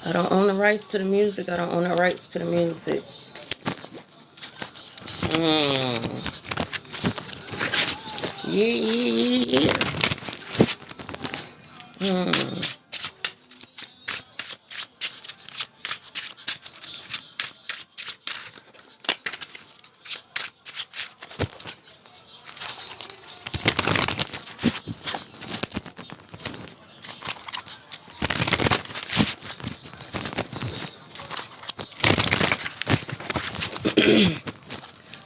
I don't own the rights to the music. I don't own the rights to the music. Yeah.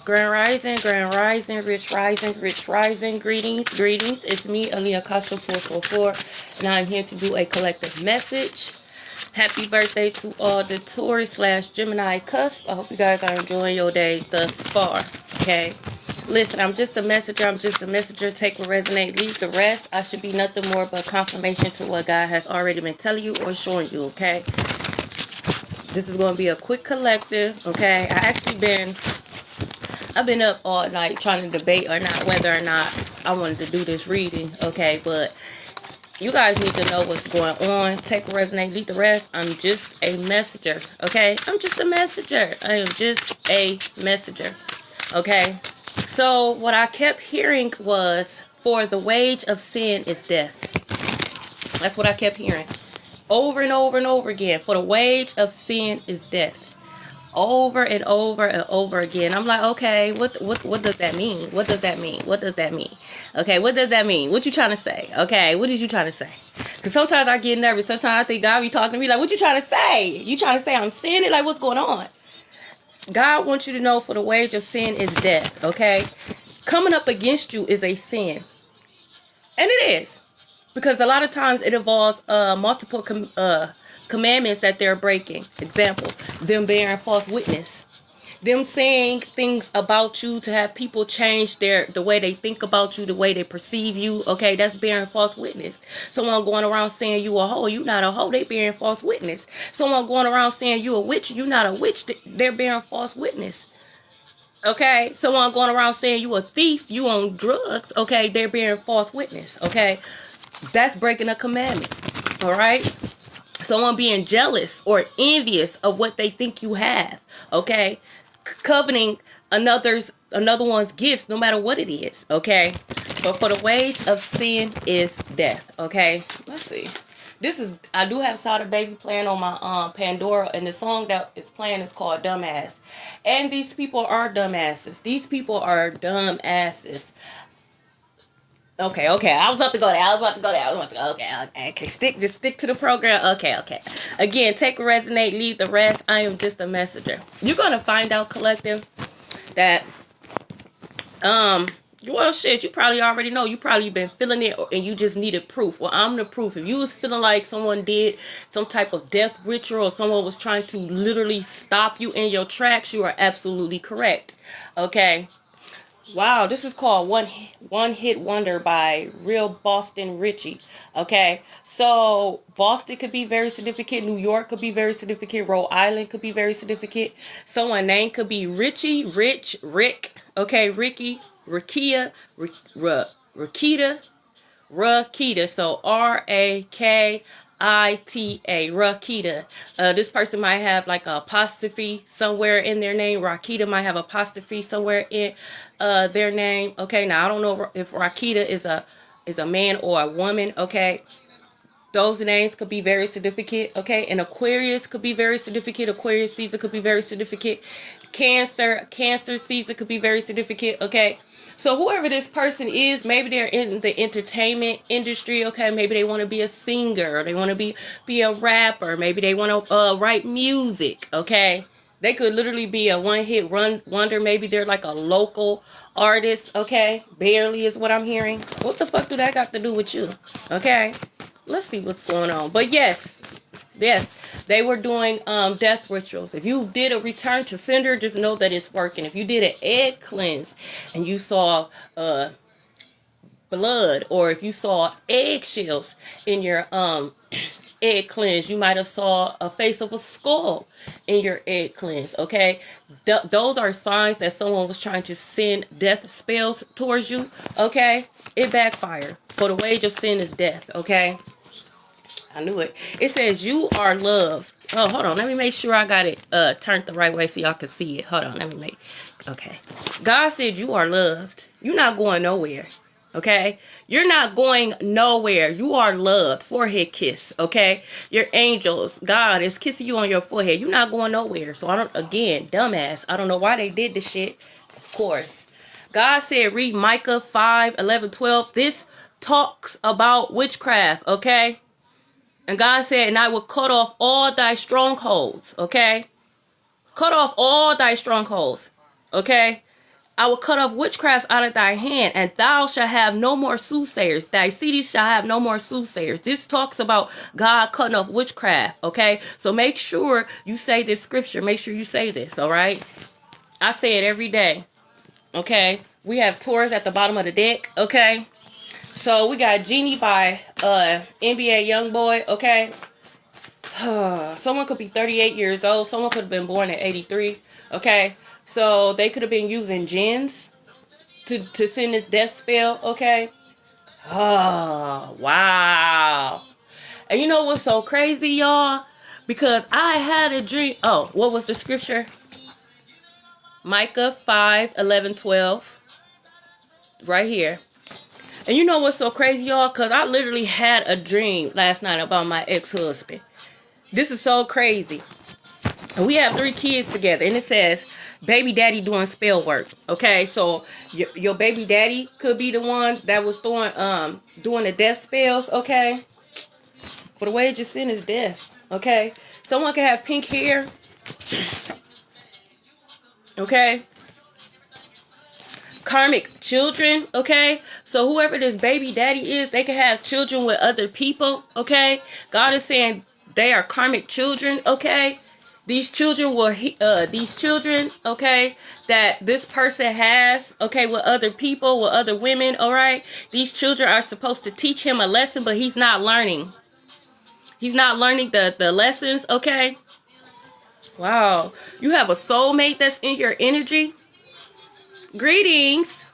Grand Rising, Rich Rising, Rich Rising. Greetings, greetings. It's me, Aaliyah Kasha 444, and I'm here to do a collective message. Happy birthday to all the Taurus / Gemini cusp. I hope you guys are enjoying your day thus far. Okay. Listen, I'm just a messenger. I'm just a messenger. Take what resonate, leave the rest. I should be nothing more but confirmation to what God has already been telling you or showing you. Okay. This is going to be a quick collective. Okay. I've been up all night trying to debate or not whether or not I wanted to do this reading, okay? But you guys need to know what's going on. Take a resonate, leave the rest. I'm just a messenger, okay? I'm just a messenger. I am just a messenger, okay? So what I kept hearing was, for the wage of sin is death. That's what I kept hearing over and over and over again. For the wage of sin is death. Over and over and over again. I'm like, okay, what does that mean? What does that mean? What does that mean? Okay, what does that mean? What you trying to say? Okay, what is you trying to say? Because sometimes I get nervous. Sometimes I think God be talking to me like, what you trying to say? You trying to say I'm sinning? Like, what's going on? God wants you to know, for the wage of sin is death, okay? Coming up against you is a sin. And it is. Because a lot of times it involves multiple commandments that they're breaking. Example, them bearing false witness. Them saying things about you to have people change the way they think about you, the way they perceive you. Okay, that's bearing false witness. Someone going around saying you a hoe, you not a hoe, they bearing false witness. Someone going around saying you a witch, you not a witch, they're bearing false witness. Okay, someone going around saying you a thief, you on drugs, okay, they're bearing false witness. Okay, that's breaking a commandment. All right. Someone being jealous or envious of what they think you have. Okay. Coveting another one's gifts, no matter what it is. Okay. But for the wage of sin is death. Okay. Let's see. I do have Sada Baby playing on my Pandora, and the song that is playing is called Dumbass. And these people are dumbasses. These people are dumbasses. Okay. I was about to go there. Okay. Stick to the program. Okay. Again, take a resonate, leave the rest. I am just a messenger. You're gonna find out, collective, that well, shit, you probably already know. You probably been feeling it and you just needed proof. Well, I'm the proof. If you was feeling like someone did some type of death ritual or someone was trying to literally stop you in your tracks, you are absolutely correct. Okay. Wow, this is called One Hit Wonder by Real Boston Richie. Okay, so Boston could be very significant. New York could be very significant. Rhode Island could be very significant. Someone's name could be Richie, Rich, Rick. Okay, Ricky, Rakia, Rakita. So Rakita, Rakita. This person might have like a apostrophe somewhere in their name. Rakita might have apostrophe somewhere in their name. Okay, now I don't know if Rakita is a man or a woman. Okay, those names could be very significant. Okay, and Aquarius could be very significant. Aquarius season could be very significant. Cancer season could be very significant. Okay. So whoever this person is, maybe they're in the entertainment industry, okay? Maybe they want to be a singer, or they want to be a rapper. Maybe they want to write music, okay? They could literally be a one-hit wonder. Maybe they're like a local artist, okay? Barely is what I'm hearing. What the fuck do that got to do with you, okay? Let's see what's going on. But yes, they were doing death rituals. If you did a return to sender, just know that it's working. If you did an egg cleanse and you saw blood, or if you saw eggshells in your egg cleanse, you might have saw a face of a skull in your egg cleanse. Okay, those are signs that someone was trying to send death spells towards you. Okay, it backfired. For the wage of sin is death. Okay, I knew it. It says you are loved. Oh, hold on. Let me make sure I got it turned the right way so y'all can see it. Hold on. Let me make... Okay. God said you are loved. You're not going nowhere. Okay? You're not going nowhere. You are loved. Forehead kiss. Okay? Your angels, God is kissing you on your forehead. You're not going nowhere. So I don't... Again, dumbass. I don't know why they did this shit. Of course. God said read Micah 5:11-12. This talks about witchcraft. Okay? And God said, and I will cut off all thy strongholds, okay? Cut off all thy strongholds, okay? I will cut off witchcrafts out of thy hand, and thou shalt have no more soothsayers. Thy seed shall have no more soothsayers. This talks about God cutting off witchcraft, okay? So make sure you say this scripture. Make sure you say this, all right? I say it every day, okay? We have Taurus at the bottom of the deck, okay? So we got Genie by NBA Youngboy, okay? Someone could be 38 years old. Someone could have been born in 83, okay? So they could have been using jinns to send this death spell, okay? Oh, wow. And you know what's so crazy, y'all? Because I had a dream. Oh, what was the scripture? Micah 5:11-12. Right here. And you know what's so crazy, y'all? Because I literally had a dream last night about my ex-husband. This is so crazy. And we have 3 kids together. And it says, baby daddy doing spell work. Okay, so your baby daddy could be the one that was doing the death spells, okay? For the way it just sin is death, okay? Someone can have pink hair. Okay? Karmic children, okay? So whoever this baby daddy is, they can have children with other people, okay? God is saying they are karmic children, okay? These children okay, that this person has, okay, with other people, with other women, all right? These children are supposed to teach him a lesson, but he's not learning. He's not learning the lessons, okay? Wow. You have a soulmate that's in your energy. Greetings.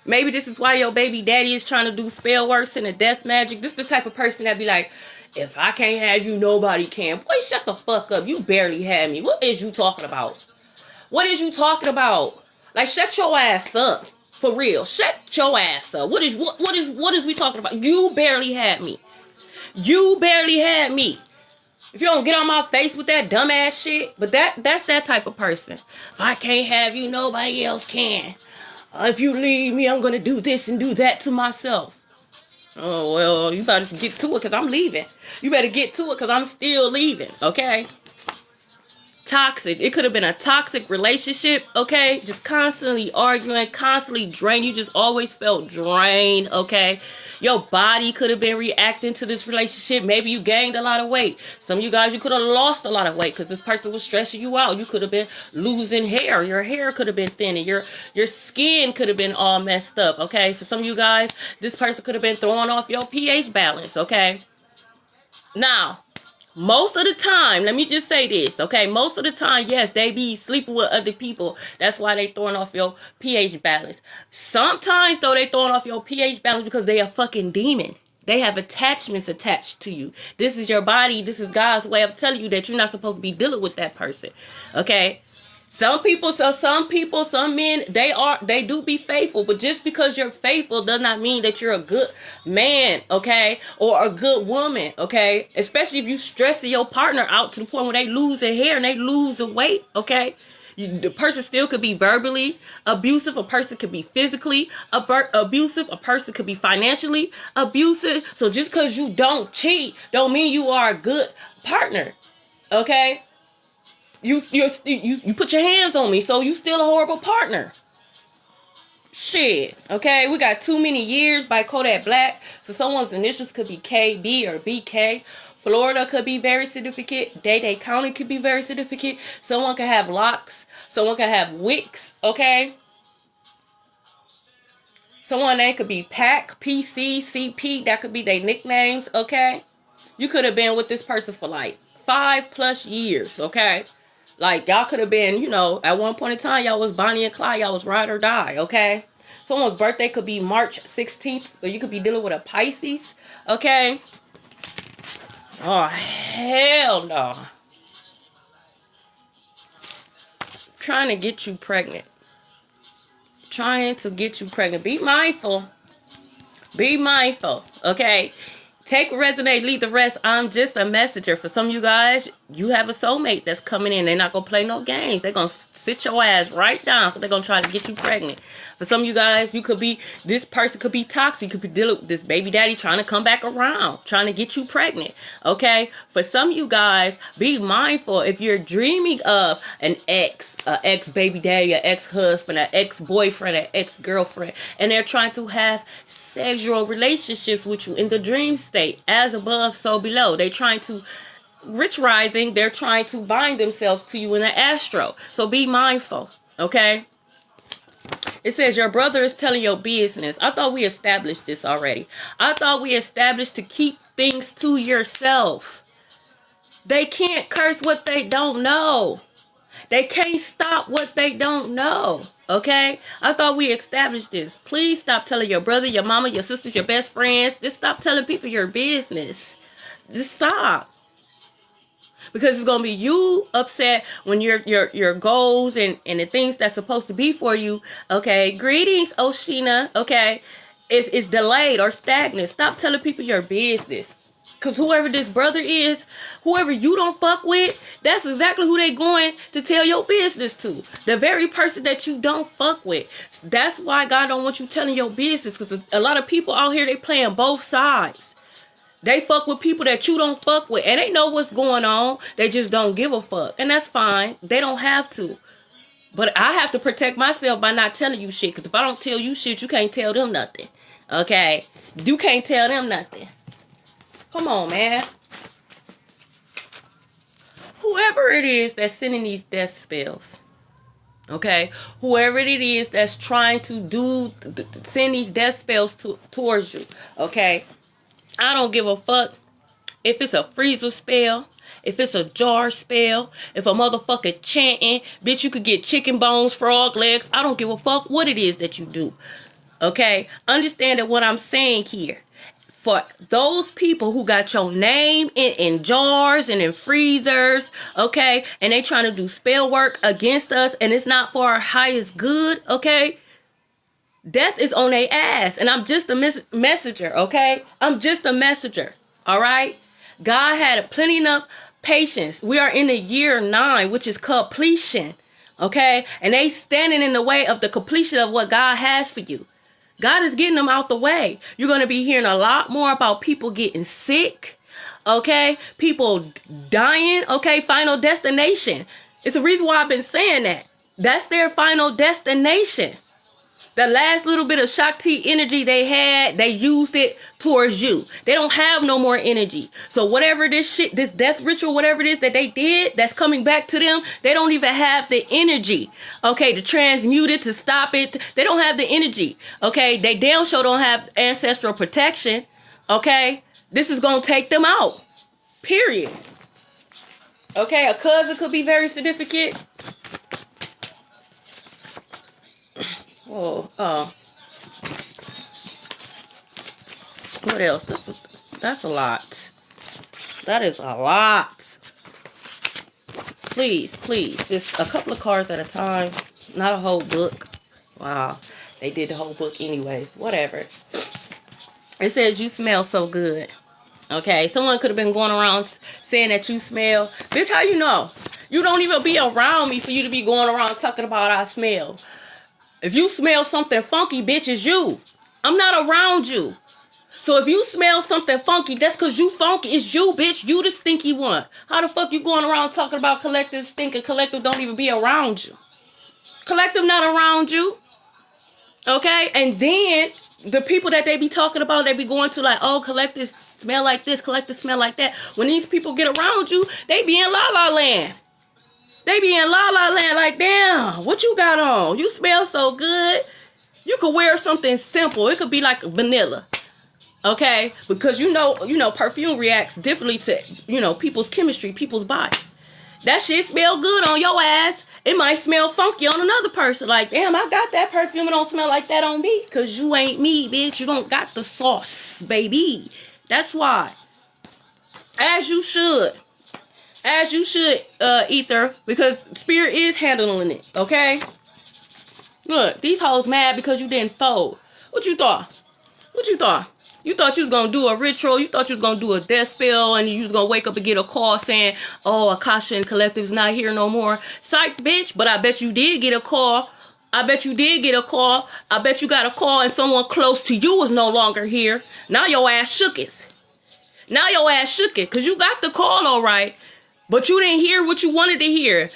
Maybe this is why your baby daddy is trying to do spell works and the death magic. This is the type of person that be like, if I can't have you, nobody can. Boy, shut the fuck up. You barely had me. What is you talking about? What is you talking about? Like, shut your ass up. For real. Shut your ass up. What is we talking about? You barely had me. You barely had me. If you don't get on my face with that dumbass shit, but that's that type of person. If I can't have you, nobody else can. If you leave me, I'm gonna do this and do that to myself. Oh, well, you better get to it because I'm leaving. You better get to it because I'm still leaving, okay? Toxic. It could have been a toxic relationship, okay? Just constantly arguing, constantly drained. You just always felt drained, okay? Your body could have been reacting to this relationship. Maybe you gained a lot of weight. Some of you guys, you could have lost a lot of weight because this person was stressing you out. You could have been losing hair. Your hair could have been thinning. Your skin could have been all messed up, okay? For some of you guys, this person could have been throwing off your pH balance, okay? Now, most of the time, let me just say this, okay? Most of the time, yes, they be sleeping with other people. That's why they throwing off your pH balance. Sometimes, though, they throwing off your pH balance because they a fucking demon. They have attachments attached to you. This is your body. This is God's way of telling you that you're not supposed to be dealing with that person, okay? Some men, they do be faithful, but just because you're faithful does not mean that you're a good man, okay? Or a good woman, okay? Especially if you stressing your partner out to the point where they lose their hair and they lose the weight, okay? The person still could be verbally abusive. A person could be physically abusive. A person could be financially abusive. So just because you don't cheat don't mean you are a good partner, okay? You put your hands on me, so you still a horrible partner. Shit, okay? We got Too Many Years by Kodak Black. So someone's initials could be KB or BK. Florida could be very significant. Day County could be very significant. Someone could have locks. Someone could have wicks, okay? Someone name could be Pac, PC, CP. That could be their nicknames, okay? You could have been with this person for like 5+ years, okay? Like, y'all could have been, at one point in time, y'all was Bonnie and Clyde. Y'all was ride or die, okay? Someone's birthday could be March 16th. So you could be dealing with a Pisces, okay? Oh, hell no. trying to get you pregnant. Trying to get you pregnant. Be mindful. Be mindful, okay? Take, resonate, leave the rest. I'm just a messenger. For some of you guys, you have a soulmate that's coming in. They're not going to play no games. They're going to sit your ass right down because they're going to try to get you pregnant. For some of you guys, you could be, this person could be toxic. You could be dealing with this baby daddy trying to come back around, trying to get you pregnant, okay? For some of you guys, be mindful if you're dreaming of an ex-baby daddy, an ex-husband, an ex-boyfriend, an ex-girlfriend, and they're trying to have sexual relationships with you in the dream state, as above, so below. They're trying to, rich rising, they're trying to bind themselves to you in the astro. So be mindful, okay? It says your brother is telling your business. I thought we established this already. I thought we established to keep things to yourself. They can't curse what they don't know. They can't stop what they don't know. Okay? I thought we established this. Please stop telling your brother, your mama, your sisters, your best friends. Just stop telling people your business. Just stop. Because it's gonna be you upset when your goals and the things that's supposed to be for you, okay? Greetings, Oshina, okay? Is delayed or stagnant. Stop telling people your business. Because whoever this brother is, whoever you don't fuck with, that's exactly who they going to tell your business to. The very person that you don't fuck with. That's why God don't want you telling your business. Because a lot of people out here, they playing both sides. They fuck with people that you don't fuck with. And they know what's going on. They just don't give a fuck. And that's fine. They don't have to. But I have to protect myself by not telling you shit. Because if I don't tell you shit, you can't tell them nothing. Okay? You can't tell them nothing. Come on, man. Whoever it is that's sending these death spells, okay? Whoever it is that's trying to send these death spells towards you, okay? I don't give a fuck if it's a freezer spell, if it's a jar spell, if a motherfucker chanting, bitch, you could get chicken bones, frog legs. I don't give a fuck what it is that you do, okay? Understand that what I'm saying here. For those people who got your name in jars and in freezers, okay, and they trying to do spell work against us, and it's not for our highest good, okay, death is on their ass, and I'm just a messenger, okay? I'm just a messenger, all right? God had plenty enough patience. We are in the year 9, which is completion, okay? And they standing in the way of the completion of what God has for you. God is getting them out the way. You're going to be hearing a lot more about people getting sick, okay? People dying, okay? Final destination. It's the reason why I've been saying that. That's their final destination. The last little bit of Shakti energy they had, they used it towards you. They don't have no more energy. So whatever this shit, this death ritual, whatever it is that they did, that's coming back to them, they don't even have the energy, okay, to transmute it, to stop it. They don't have the energy, okay? They damn sure don't have ancestral protection, okay? This is going to take them out, period. Okay, a cousin could be very significant. What else? That's a lot. That is a lot. Please, just a couple of cards at a time, not a whole book. Wow, they did the whole book anyways. Whatever. It says you smell so good. Okay, someone could have been going around saying that you smell. Bitch, how you know? You don't even be around me for you to be going around talking about I smell. If you smell something funky, bitch, it's you. I'm not around you. So if you smell something funky, that's because you funky. It's you, bitch. You the stinky one. How the fuck you going around talking about collective stinking? Collective don't even be around you. Collective not around you. Okay? And then the people that they be talking about, they be going to like, oh, collective smell like this, collective smell like that. When these people get around you, they be in la la land. They be in la la land like, damn, what you got on? You smell so good. You could wear something simple. It could be like vanilla. Okay? Because you know, perfume reacts differently to, people's chemistry, people's body. That shit smell good on your ass. It might smell funky on another person. Like, damn, I got that perfume. It don't smell like that on me. Because you ain't me, bitch. You don't got the sauce, baby. That's why. As you should. As you should, Ether, because Spirit is handling it, okay? Look, these hoes mad because you didn't fold. What you thought? What you thought? You thought you was going to do a ritual. You thought you was going to do a death spell and you was going to wake up and get a call saying, oh, Akasha and Collective's not here no more. Psych, bitch. But I bet you did get a call. I bet you did get a call. I bet you got a call and someone close to you was no longer here. Now your ass shook it. Now your ass shook it because you got the call all right. But you didn't hear what you wanted to hear.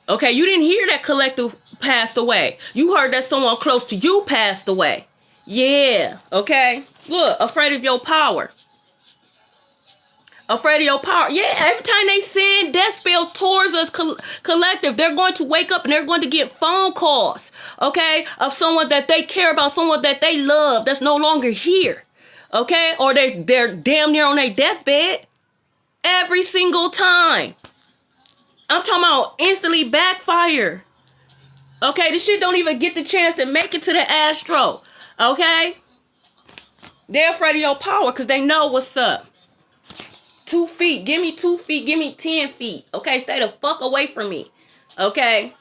Okay, you didn't hear that Collective passed away. You heard that someone close to you passed away. Yeah, okay. Look, afraid of your power. Afraid of your power. Yeah, every time they send death spell towards us, Collective, they're going to wake up and they're going to get phone calls, okay, of someone that they care about, someone that they love that's no longer here, okay? Or they're damn near on their deathbed every single time. I'm talking about instantly backfire. Okay, this shit don't even get the chance to make it to the astro. Okay? They're afraid of your power because they know what's up. 2 feet. Give me 2 feet. Give me 10 feet. Okay? Stay the fuck away from me. Okay?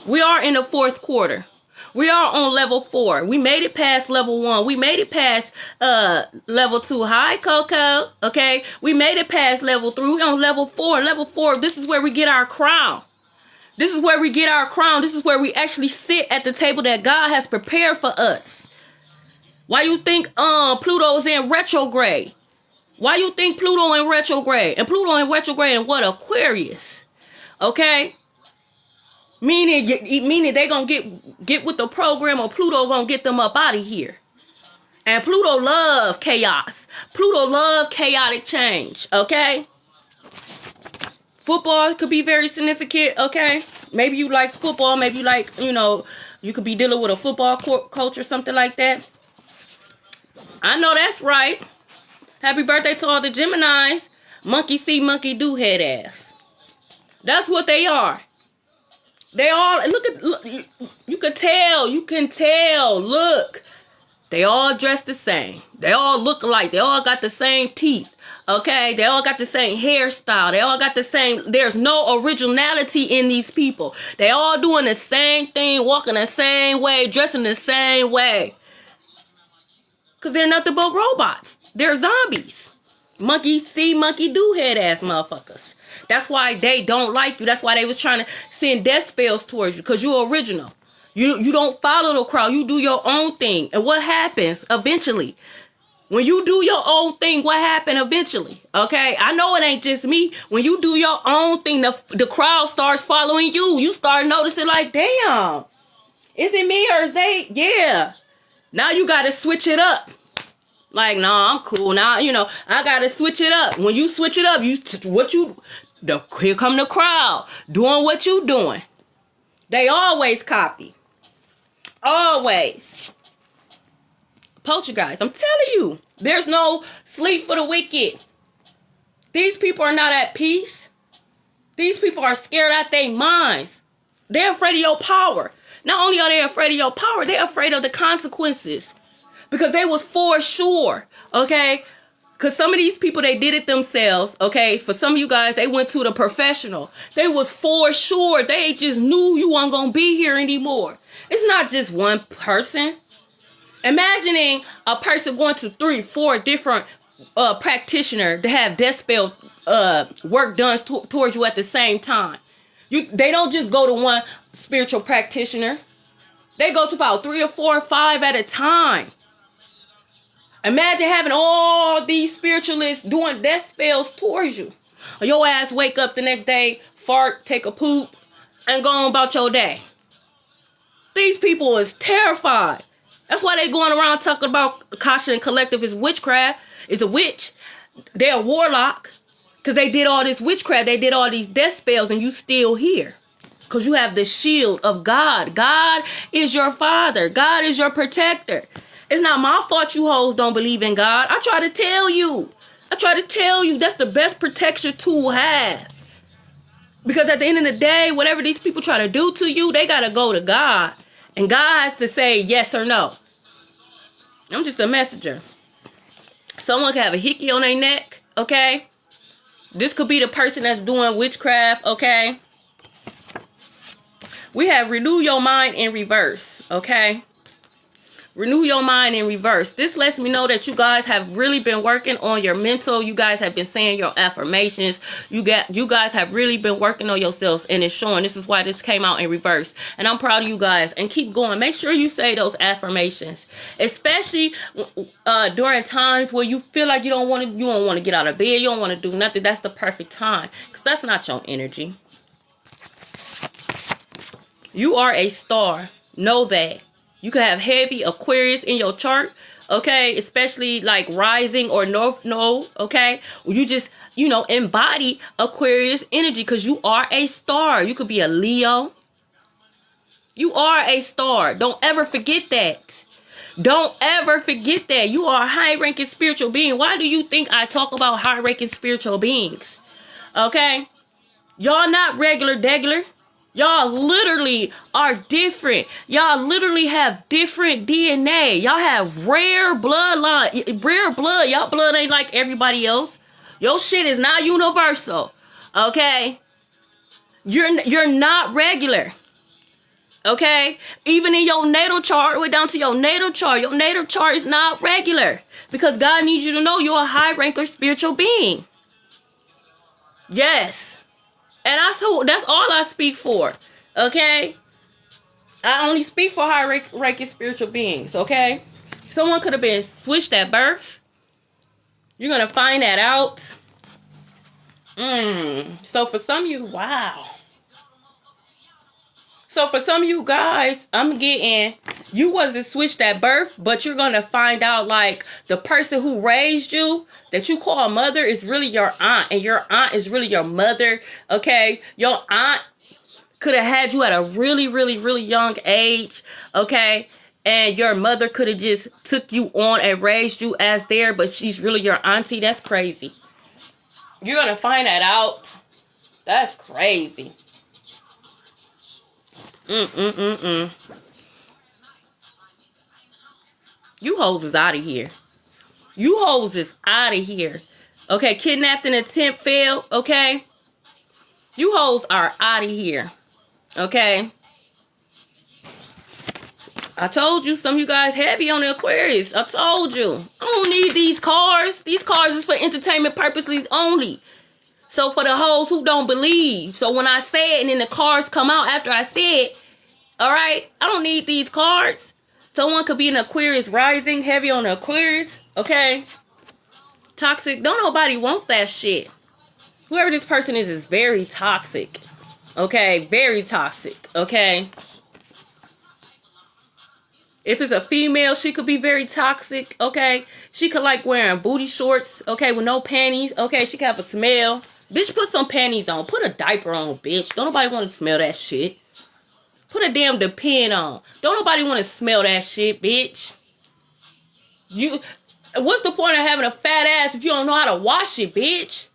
We are in the 4th quarter. We are on level 4. We made it past level 1. We made it past level 2. Hi, Coco. Okay? We made it past level 3. We're on level 4. Level 4, this is where we get our crown. This is where we get our crown. This is where we actually sit at the table that God has prepared for us. Why you think Pluto's in retrograde? Why you think Pluto in retrograde? And Pluto in retrograde in what? Aquarius. Okay? Meaning they gonna get with the program or Pluto gonna get them up out of here. And Pluto love chaos. Pluto love chaotic change. Okay? Football could be very significant, okay? Maybe you like football. Maybe you like, you could be dealing with a football coach or something like that. I know that's right. Happy birthday to all the Geminis. Monkey see, monkey do head ass. That's what they are. They all, look, you can tell, look. They all dress the same. They all look alike. They all got the same teeth. Okay, they all got the same hairstyle. They all got the same. There's no originality in these people. They all doing the same thing, walking the same way, dressing the same way. Because they're nothing but robots. They're zombies. Monkey see, monkey do head ass motherfuckers. That's why they don't like you. That's why they was trying to send death spells towards you. Because you're original. You don't follow the crowd. You do your own thing. And what happens eventually? When you do your own thing, what happened eventually? Okay? I know it ain't just me. When you do your own thing, the crowd starts following you. You start noticing like, damn. Is it me or is they? Yeah. Now you got to switch it up. Like, nah, I'm cool. Now, I got to switch it up. When you switch it up, here come the crowd doing what you doing. They always copy. Always. Poltergeist, I'm telling you, there's no sleep for the wicked. These people are not at peace. These people are scared out their minds. They're afraid of your power. Not only are they afraid of your power, they're afraid of the consequences. Because they was for sure, okay? Because some of these people, they did it themselves, okay? For some of you guys, they went to the professional. They was for sure. They just knew you weren't going to be here anymore. It's not just one person. Imagining a person going to 3, 4 different practitioners to have death spell work done towards you at the same time. They don't just go to one spiritual practitioner. They go to about 3 or 4 or 5 at a time. Imagine having all these spiritualists doing death spells towards you. Your ass wake up the next day, fart, take a poop, and go on about your day. These people is terrified. That's why they going around talking about Akasha and Collective is witchcraft, is a witch. They're a warlock. Because they did all this witchcraft. They did all these death spells and you still here. Because you have the shield of God. God is your father. God is your protector. It's not my fault you hoes don't believe in God. I try to tell you. That's the best protection tool have. Because at the end of the day, whatever these people try to do to you, they got to go to God. And God has to say yes or no. I'm just a messenger. Someone can have a hickey on their neck, okay? This could be the person that's doing witchcraft, okay? We have renew your mind in reverse, okay? Renew your mind in reverse. This lets me know that you guys have really been working on your mental. You guys have been saying your affirmations. You guys have really been working on yourselves, and it's showing. This is why this came out in reverse. And I'm proud of you guys. And keep going. Make sure you say those affirmations, especially during times where you feel like you don't want to get out of bed. You don't want to do nothing. That's the perfect time, because that's not your energy. You are a star. Know that. You could have heavy Aquarius in your chart, okay? Especially like rising or north node, okay? You just, embody Aquarius energy because you are a star. You could be a Leo. You are a star. Don't ever forget that. Don't ever forget that. You are a high-ranking spiritual being. Why do you think I talk about high-ranking spiritual beings? Okay? Y'all not degular. Y'all literally are different. Y'all literally have different DNA. Y'all have rare bloodline, rare blood. Y'all blood ain't like everybody else. Your shit is not universal. Okay? You're not regular. Okay? Even in your natal chart, we're down to your natal chart. Your natal chart is not regular. Because God needs you to know you're a high ranker spiritual being. Yes. And that's all I speak for, okay? I only speak for high-ranking spiritual beings, okay? Someone could have been switched at birth. You're going to find that out. So for some of you, wow. So for some of you guys, I'm getting, you wasn't switched at birth, but you're going to find out like the person who raised you, that you call a mother, is really your aunt. And your aunt is really your mother, okay? Your aunt could have had you at a really, really, really young age, okay? And your mother could have just took you on and raised you as there, but she's really your auntie. That's crazy. You're going to find that out. That's crazy. You hoes is out of here. You hoes is out of here. Okay, kidnapped and attempt failed, okay? You hoes are out of here. Okay? I told you some of you guys heavy on the Aquarius. I told you. I don't need these cars. These cars is for entertainment purposes only. So for the hoes who don't believe. So when I say it and then the cards come out after I say it, all right, I don't need these cards. Someone could be an Aquarius rising, heavy on the Aquarius, okay? Toxic. Don't nobody want that shit. Whoever this person is very toxic, okay? Very toxic, okay? If it's a female, she could be very toxic, okay? She could like wearing booty shorts, okay, with no panties, okay? She could have a smell. Bitch, put some panties on. Put a diaper on, bitch. Don't nobody want to smell that shit. Put a damn Depend on. Don't nobody want to smell that shit, bitch. What's the point of having a fat ass if you don't know how to wash it, bitch?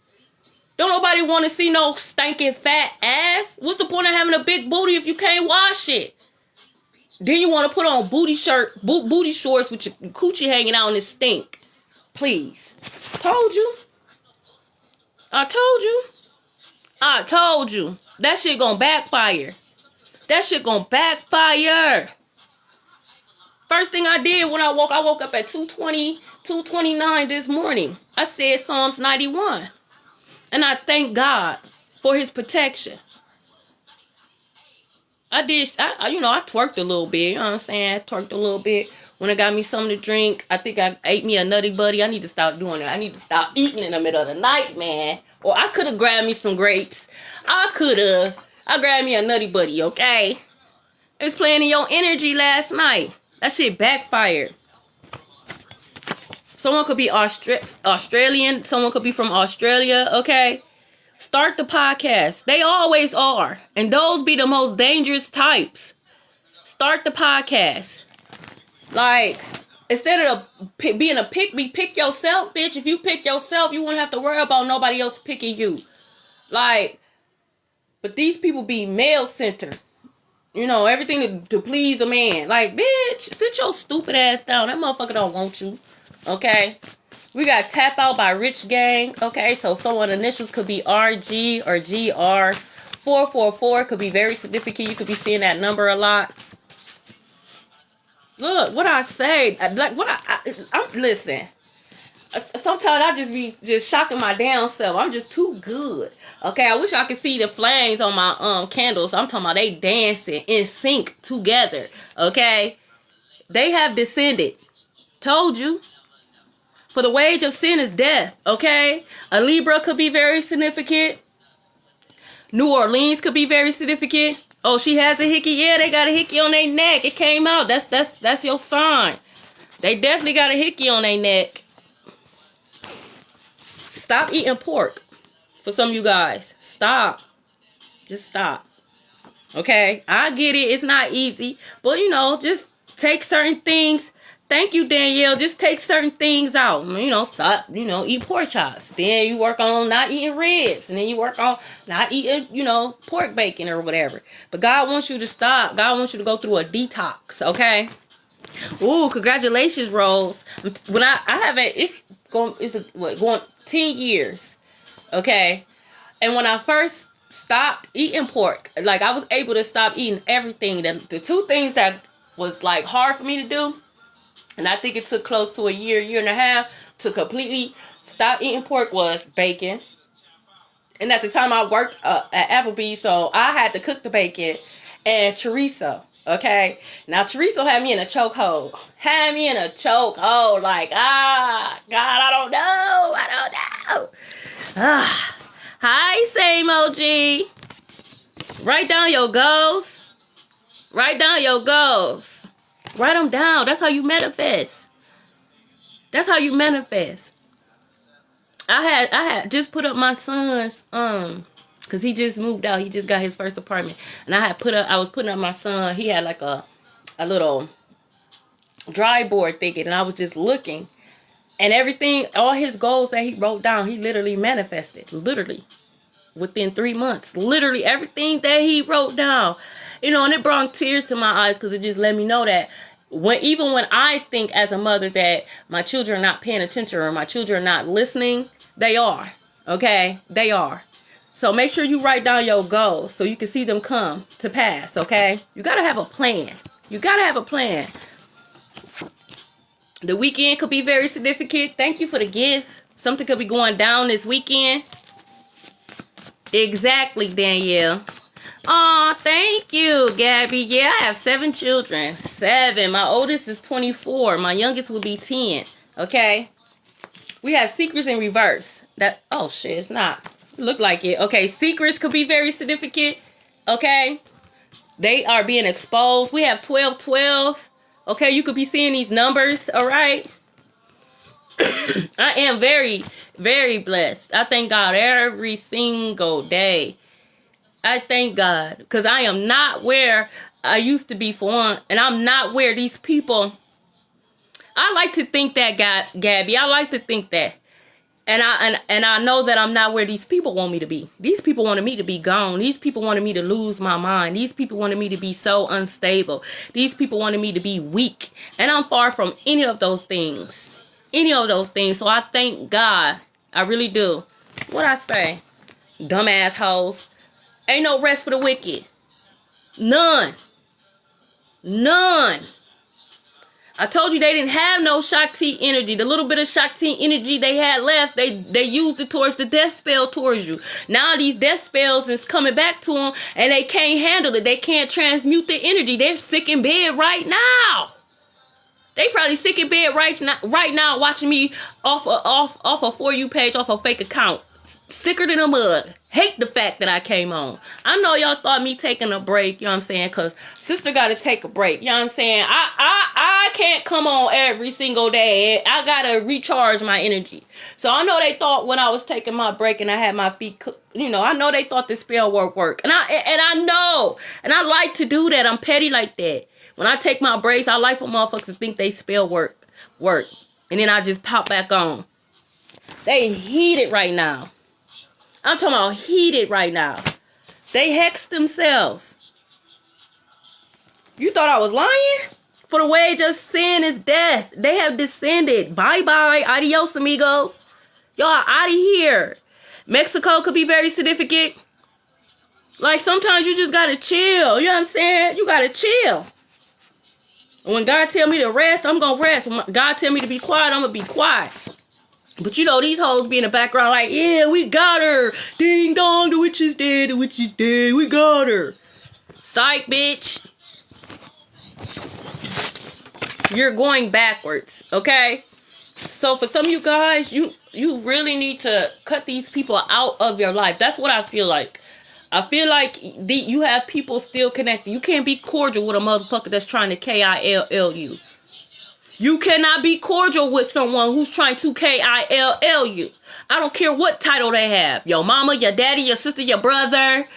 Don't nobody want to see no stinking fat ass. What's the point of having a big booty if you can't wash it? Then you want to put on booty shorts with your coochie hanging out and it stink. Please. Told you. I told you. I told you. That shit gonna backfire. That shit gonna backfire. First thing I did when I woke up at 2:29 this morning. I said Psalms 91. And I thank God for his protection. I twerked a little bit. You know what I'm saying? I twerked a little bit. When I got me something to drink, I think I ate me a Nutty Buddy. I need to stop doing that. I need to stop eating in the middle of the night, man. Or I could have grabbed me some grapes. I grabbed me a Nutty Buddy, okay? It was playing in your energy last night. That shit backfired. Someone could be Australian. Someone could be from Australia, okay? Start the podcast. They always are. And those be the most dangerous types. Start the podcast. Like, instead of being a pick yourself, bitch. If you pick yourself, you won't have to worry about nobody else picking you. Like, but these people be male-centered. You know, everything to please a man. Like, bitch, sit your stupid ass down. That motherfucker don't want you. Okay? We got Tap Out by Rich Gang. Okay, so someone initials could be RG or GR. 444 could be very significant. You could be seeing that number a lot. Look, what I say, like what I'm listen. Sometimes I just be just shocking my damn self. I'm just too good. Okay, I wish I could see the flames on my candles. I'm talking about they dancing in sync together. Okay, they have descended. Told you. For the wage of sin is death. Okay, a Libra could be very significant. New Orleans could be very significant. Oh, she has a hickey. Yeah, they got a hickey on their neck. It came out. That's your sign. They definitely got a hickey on their neck. Stop eating pork. For some of you guys. Stop. Just stop. Okay? I get it. It's not easy. But, you know, just take certain things. Thank you, Danielle. Just take certain things out. You know, stop, you know, eat pork chops. Then you work on not eating ribs. And then you work on not eating, you know, pork bacon or whatever. But God wants you to stop. God wants you to go through a detox, okay? Ooh, congratulations, Rose. When I haven't, going 10 years, okay? And when I first stopped eating pork, like I was able to stop eating everything. The two things that was like hard for me to do, and I think it took close to a year and a half to completely stop eating pork, was bacon. And at the time I worked at Applebee's, so I had to cook the bacon, and chorizo. Okay, now chorizo had me in a chokehold. Had me in a chokehold. Like, God, I don't know. Hi, same OG. Write down your goals. Write down your goals. Write them down. That's how you manifest. That's how you manifest. I had just put up my son's because he just moved out. He just got his first apartment. And I was putting up my son. He had like a little dry board thinking, and I was just looking. And everything, all his goals that he wrote down, he literally manifested. Literally. Within 3 months. Literally everything that he wrote down. You know, and it brought tears to my eyes because it just let me know that even when I think as a mother that my children are not paying attention or my children are not listening, they are. Okay? They are. So make sure you write down your goals so you can see them come to pass. Okay? You got to have a plan. You got to have a plan. The weekend could be very significant. Thank you for the gift. Something could be going down this weekend. Exactly, Danielle. Aw, thank you, Gabby. Yeah, I have 7 children. 7. My oldest is 24. My youngest will be 10. Okay? We have secrets in reverse. Oh, shit, it's not. Look like it. Okay, secrets could be very significant. Okay? They are being exposed. We have 1212. Okay, you could be seeing these numbers. All right? I am very, very blessed. I thank God every single day. I thank God because I am not where I used to be for one, and I'm not where these people. I like to think that, Gabby. I like to think that, and I know that I'm not where these people want me to be. These people wanted me to be gone. These people wanted me to lose my mind. These people wanted me to be so unstable. These people wanted me to be weak, and I'm far from any of those things. Any of those things. So I thank God. I really do. What I say? Dumb assholes. Ain't no rest for the wicked. None. None. I told you they didn't have no Shakti energy. The little bit of Shakti energy they had left, they used it towards the death spell towards you. Now these death spells is coming back to them and they can't handle it. They can't transmute the energy. They're sick in bed right now. They probably sick in bed right now watching me off a For You page, off a fake account. Sicker than a mug. Hate the fact that I came on. I know y'all thought me taking a break, you know what I'm saying? Because sister got to take a break, you know what I'm saying? I can't come on every single day. I got to recharge my energy. So I know they thought when I was taking my break and I had my feet cooked, you know, I know they thought the spell work. And I know. And I like to do that. I'm petty like that. When I take my breaks, I like for motherfuckers to think they spell work. And then I just pop back on. They heated right now. I'm talking about heated right now. They hexed themselves. You thought I was lying? For the wage of sin is death. They have descended. Bye-bye. Adios, amigos. Y'all are out of here. Mexico could be very significant. Like, sometimes you just gotta chill. You know what I'm saying? You gotta chill. When God tell me to rest, I'm gonna rest. When God tell me to be quiet, I'm gonna be quiet. But you know, these hoes be in the background like, yeah, we got her. Ding dong, the witch is dead, the witch is dead. We got her. Psych, bitch. You're going backwards, okay? So for some of you guys, you really need to cut these people out of your life. That's what I feel like. I feel like you have people still connected. You can't be cordial with a motherfucker that's trying to KILL you. You cannot be cordial with someone who's trying to KILL you. I don't care what title they have. Your mama, your daddy, your sister, your brother,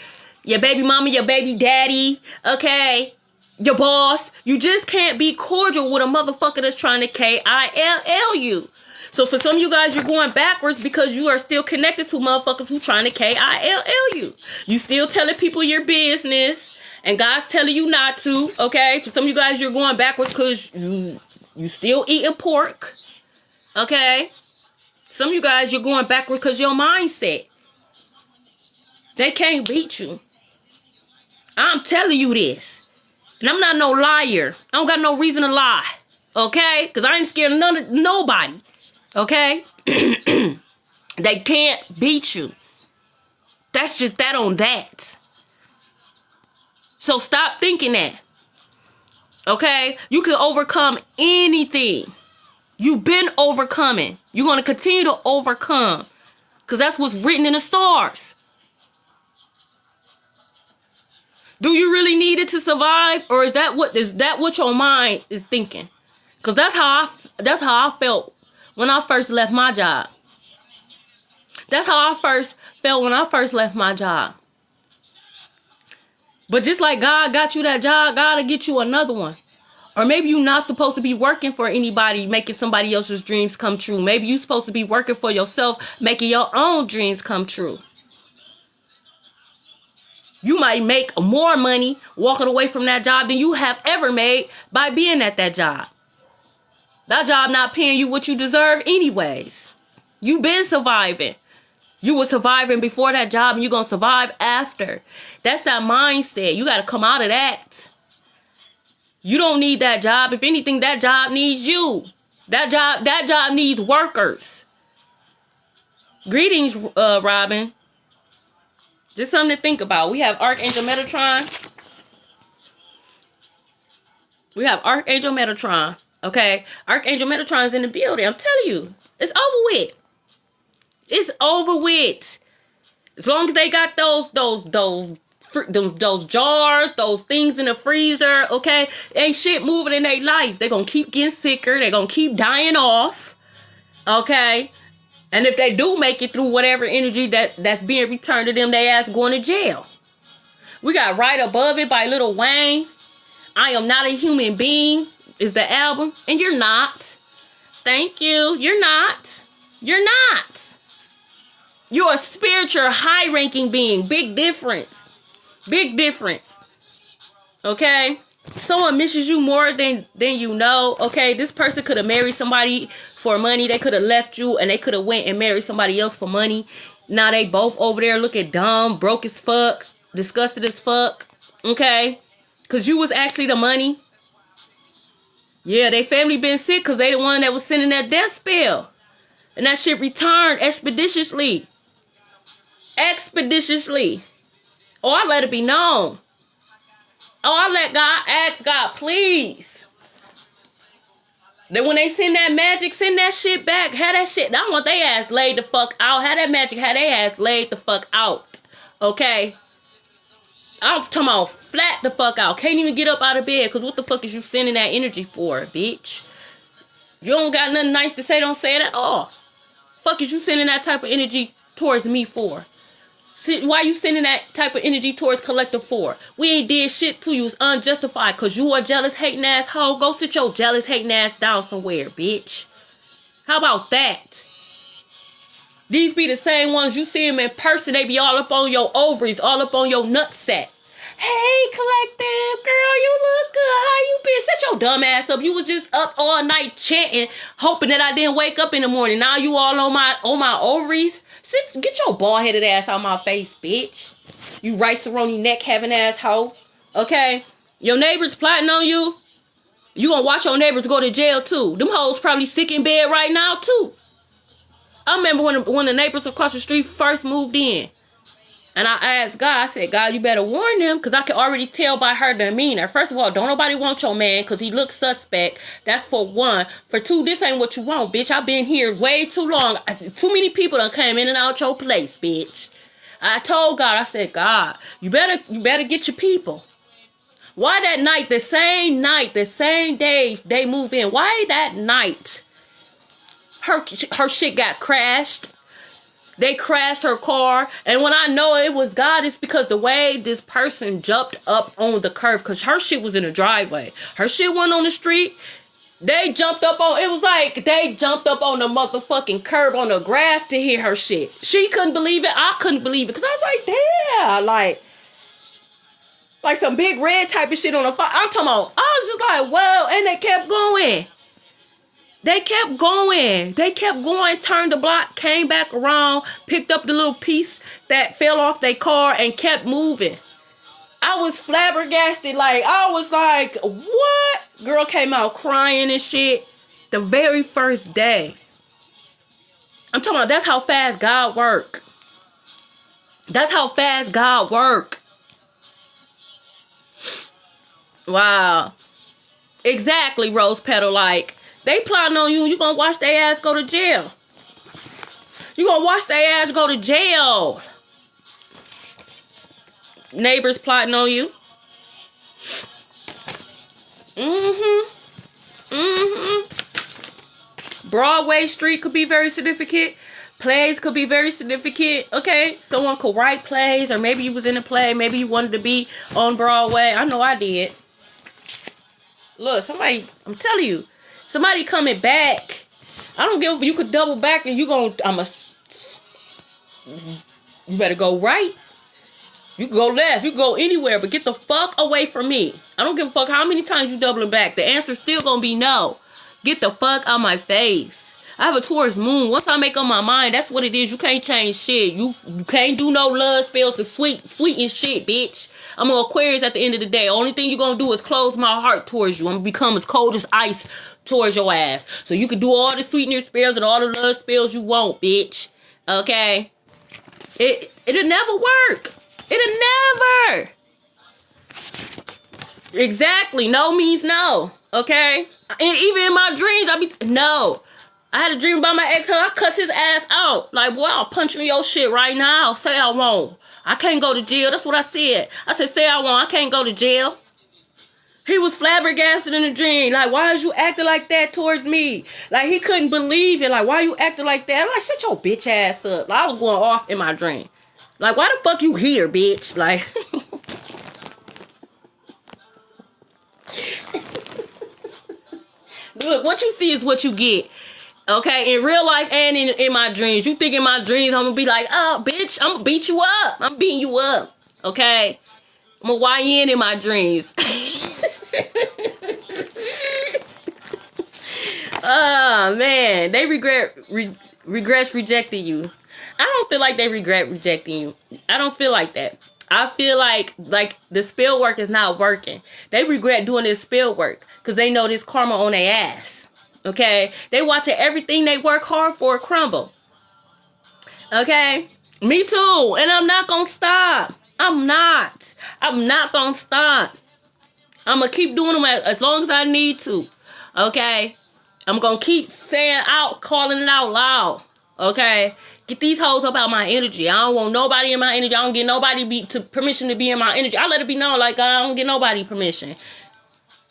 your baby mama, your baby daddy, okay? Your boss. You just can't be cordial with a motherfucker that's trying to KILL you. So for some of you guys, you're going backwards because you are still connected to motherfuckers who trying to KILL you. You still telling people your business and God's telling you not to, okay? For some of you guys, you're going backwards because you still eating pork, okay? Some of you guys, you're going backwards because your mindset. They can't beat you. I'm telling you this. And I'm not no liar. I don't got no reason to lie, okay? Because I ain't scared of nobody. Okay? They can't beat you. That's just that on that. So stop thinking that. Okay? You can overcome anything. You've been overcoming. You're going to continue to overcome. Because that's what's written in the stars. Do you really need it to survive? Or is that what your mind is thinking? Because that's how I felt when I first left my job. That's how I first felt when I first left my job. But just like God got you that job, God will get you another one. Or maybe you're not supposed to be working for anybody, making somebody else's dreams come true. Maybe you're supposed to be working for yourself, making your own dreams come true. You might make more money walking away from that job than you have ever made by being at that job. That job not paying you what you deserve anyways. You've been surviving. You were surviving before that job and you're going to survive after. That's that mindset. You got to come out of that. You don't need that job. If anything, that job needs you. That job needs workers. Greetings, Robin. Just something to think about. We have Archangel Metatron. Okay, Archangel Metatron's in the building. I'm telling you, it's over with. It's over with. As long as they got those jars, those things in the freezer, okay, ain't shit moving in their life. They're gonna keep getting sicker. They're gonna keep dying off, okay. And if they do make it through whatever energy that's being returned to them, they ass going to jail. We got Right Above It by Lil Wayne. I Am Not a Human Being is the album. And you're not. Thank you. You're not. You're not. You're a spiritual, high-ranking being. Big difference. Big difference. Okay? Someone misses you more than you know. Okay? This person could have married somebody for money. They could have left you and they could have went and married somebody else for money. Now they both over there looking dumb, broke as fuck, disgusted as fuck. Okay? Because you was actually the money. Yeah, they family been sick because they the one that was sending that death spell. And that shit returned expeditiously. Expeditiously. Oh, I let it be known. Oh, I let God, ask God, please. Then when they send that magic, send that shit back. Have that shit. I want they ass laid the fuck out. Have that magic, have they ass laid the fuck out. Okay? I'm talking about flat the fuck out. Can't even get up out of bed because what the fuck is you sending that energy for, bitch? You don't got nothing nice to say, don't say it at all. Fuck is you sending that type of energy towards me for? Why you sending that type of energy towards collective for? We ain't did shit to you. It's unjustified because you a jealous, hating ass hoe. Go sit your jealous, hating ass down somewhere, bitch. How about that? These be the same ones you see them in person. They be all up on your ovaries, all up on your nutsack. Hey, Collective, girl, you look good. How you been? Shut your dumb ass up. You was just up all night chanting, hoping that I didn't wake up in the morning. Now you all on my ovaries. Get your bald-headed ass out my face, bitch. You rice-a-roni neck having asshole. Okay? Your neighbors plotting on you. You gonna watch your neighbors go to jail too. Them hoes probably sick in bed right now too. I remember when the neighbors across the street first moved in. And I asked God, I said, God, you better warn them, because I can already tell by her demeanor. First of all, don't nobody want your man because he looks suspect. That's for one. For two, this ain't what you want, bitch. I've been here way too long. Too many people done came in and out your place, bitch. I told God, I said, God, you better get your people. Why that night, the same day they move in? Why that night her shit got crashed? They crashed her car. And when I know it was God, it's because the way this person jumped up on the curb, because her shit was in the driveway. Her shit wasn't on the street. They jumped up on, it was like they jumped up on the motherfucking curb on the grass to hear her shit. She couldn't believe it. I couldn't believe it. Because I was like, damn, like some big red type of shit on the fire. I'm talking about, I was just like, well, and they kept going. They kept going, turned the block, came back around, picked up the little piece that fell off their car and kept moving. I was flabbergasted. I was like, what? Girl came out crying and shit the very first day. I'm talking about, that's how fast God work. That's how fast God work. Wow. Exactly, Rose Petal. They plotting on you. You gonna watch their ass go to jail. You gonna watch their ass go to jail. Neighbors plotting on you. Broadway Street could be very significant. Plays could be very significant. Okay, someone could write plays, or maybe you was in a play. Maybe you wanted to be on Broadway. I know I did. Look, somebody, I'm telling you. Somebody coming back. I don't give. You could double back and you better go right. You can go left. You can go anywhere, but get the fuck away from me. I don't give a fuck how many times you doubling back. The answer's still gonna be no. Get the fuck out my face. I have a Taurus moon. Once I make up my mind, that's what it is. You can't change shit. You can't do no love spells to sweeten shit, bitch. I'm an Aquarius at the end of the day. Only thing you gonna do is close my heart towards you. I'm gonna become as cold as ice towards your ass. So you can do all the sweetener spells and all the love spells you want, bitch. Okay? It'll never work. It'll never. Exactly. No means no. Okay? And even in my dreams, no. I had a dream about my ex-husband. I cuss his ass out. Like, boy, I'll punch you in your shit right now. Say I won't. I can't go to jail. That's what I said. I said, say I won't. I can't go to jail. He was flabbergasted in the dream. Like, why is you acting like that towards me? Like, he couldn't believe it. Like, why you acting like that? I'm like, shut your bitch ass up. Like, I was going off in my dream. Like, why the fuck you here, bitch? Like, look, what you see is what you get. Okay, in real life and in my dreams. You think in my dreams I'm gonna be like, oh, bitch, I'm gonna beat you up. I'm beating you up. Okay? I'm a YN in my dreams. Oh, man. They regrets rejecting you. I don't feel like they regret rejecting you. I don't feel like that. I feel like the spell work is not working. They regret doing this spell work because they know this karma on their ass. Okay? They watching everything they work hard for crumble. Okay? Me too. And I'm not gonna stop. I'm not gonna stop. I'm gonna keep doing them as long as I need to. Okay? I'm gonna keep calling it out loud. Okay? Get these hoes up out my energy. I don't want nobody in my energy. I don't get nobody permission to be in my energy. I let it be known, like, I don't get nobody permission.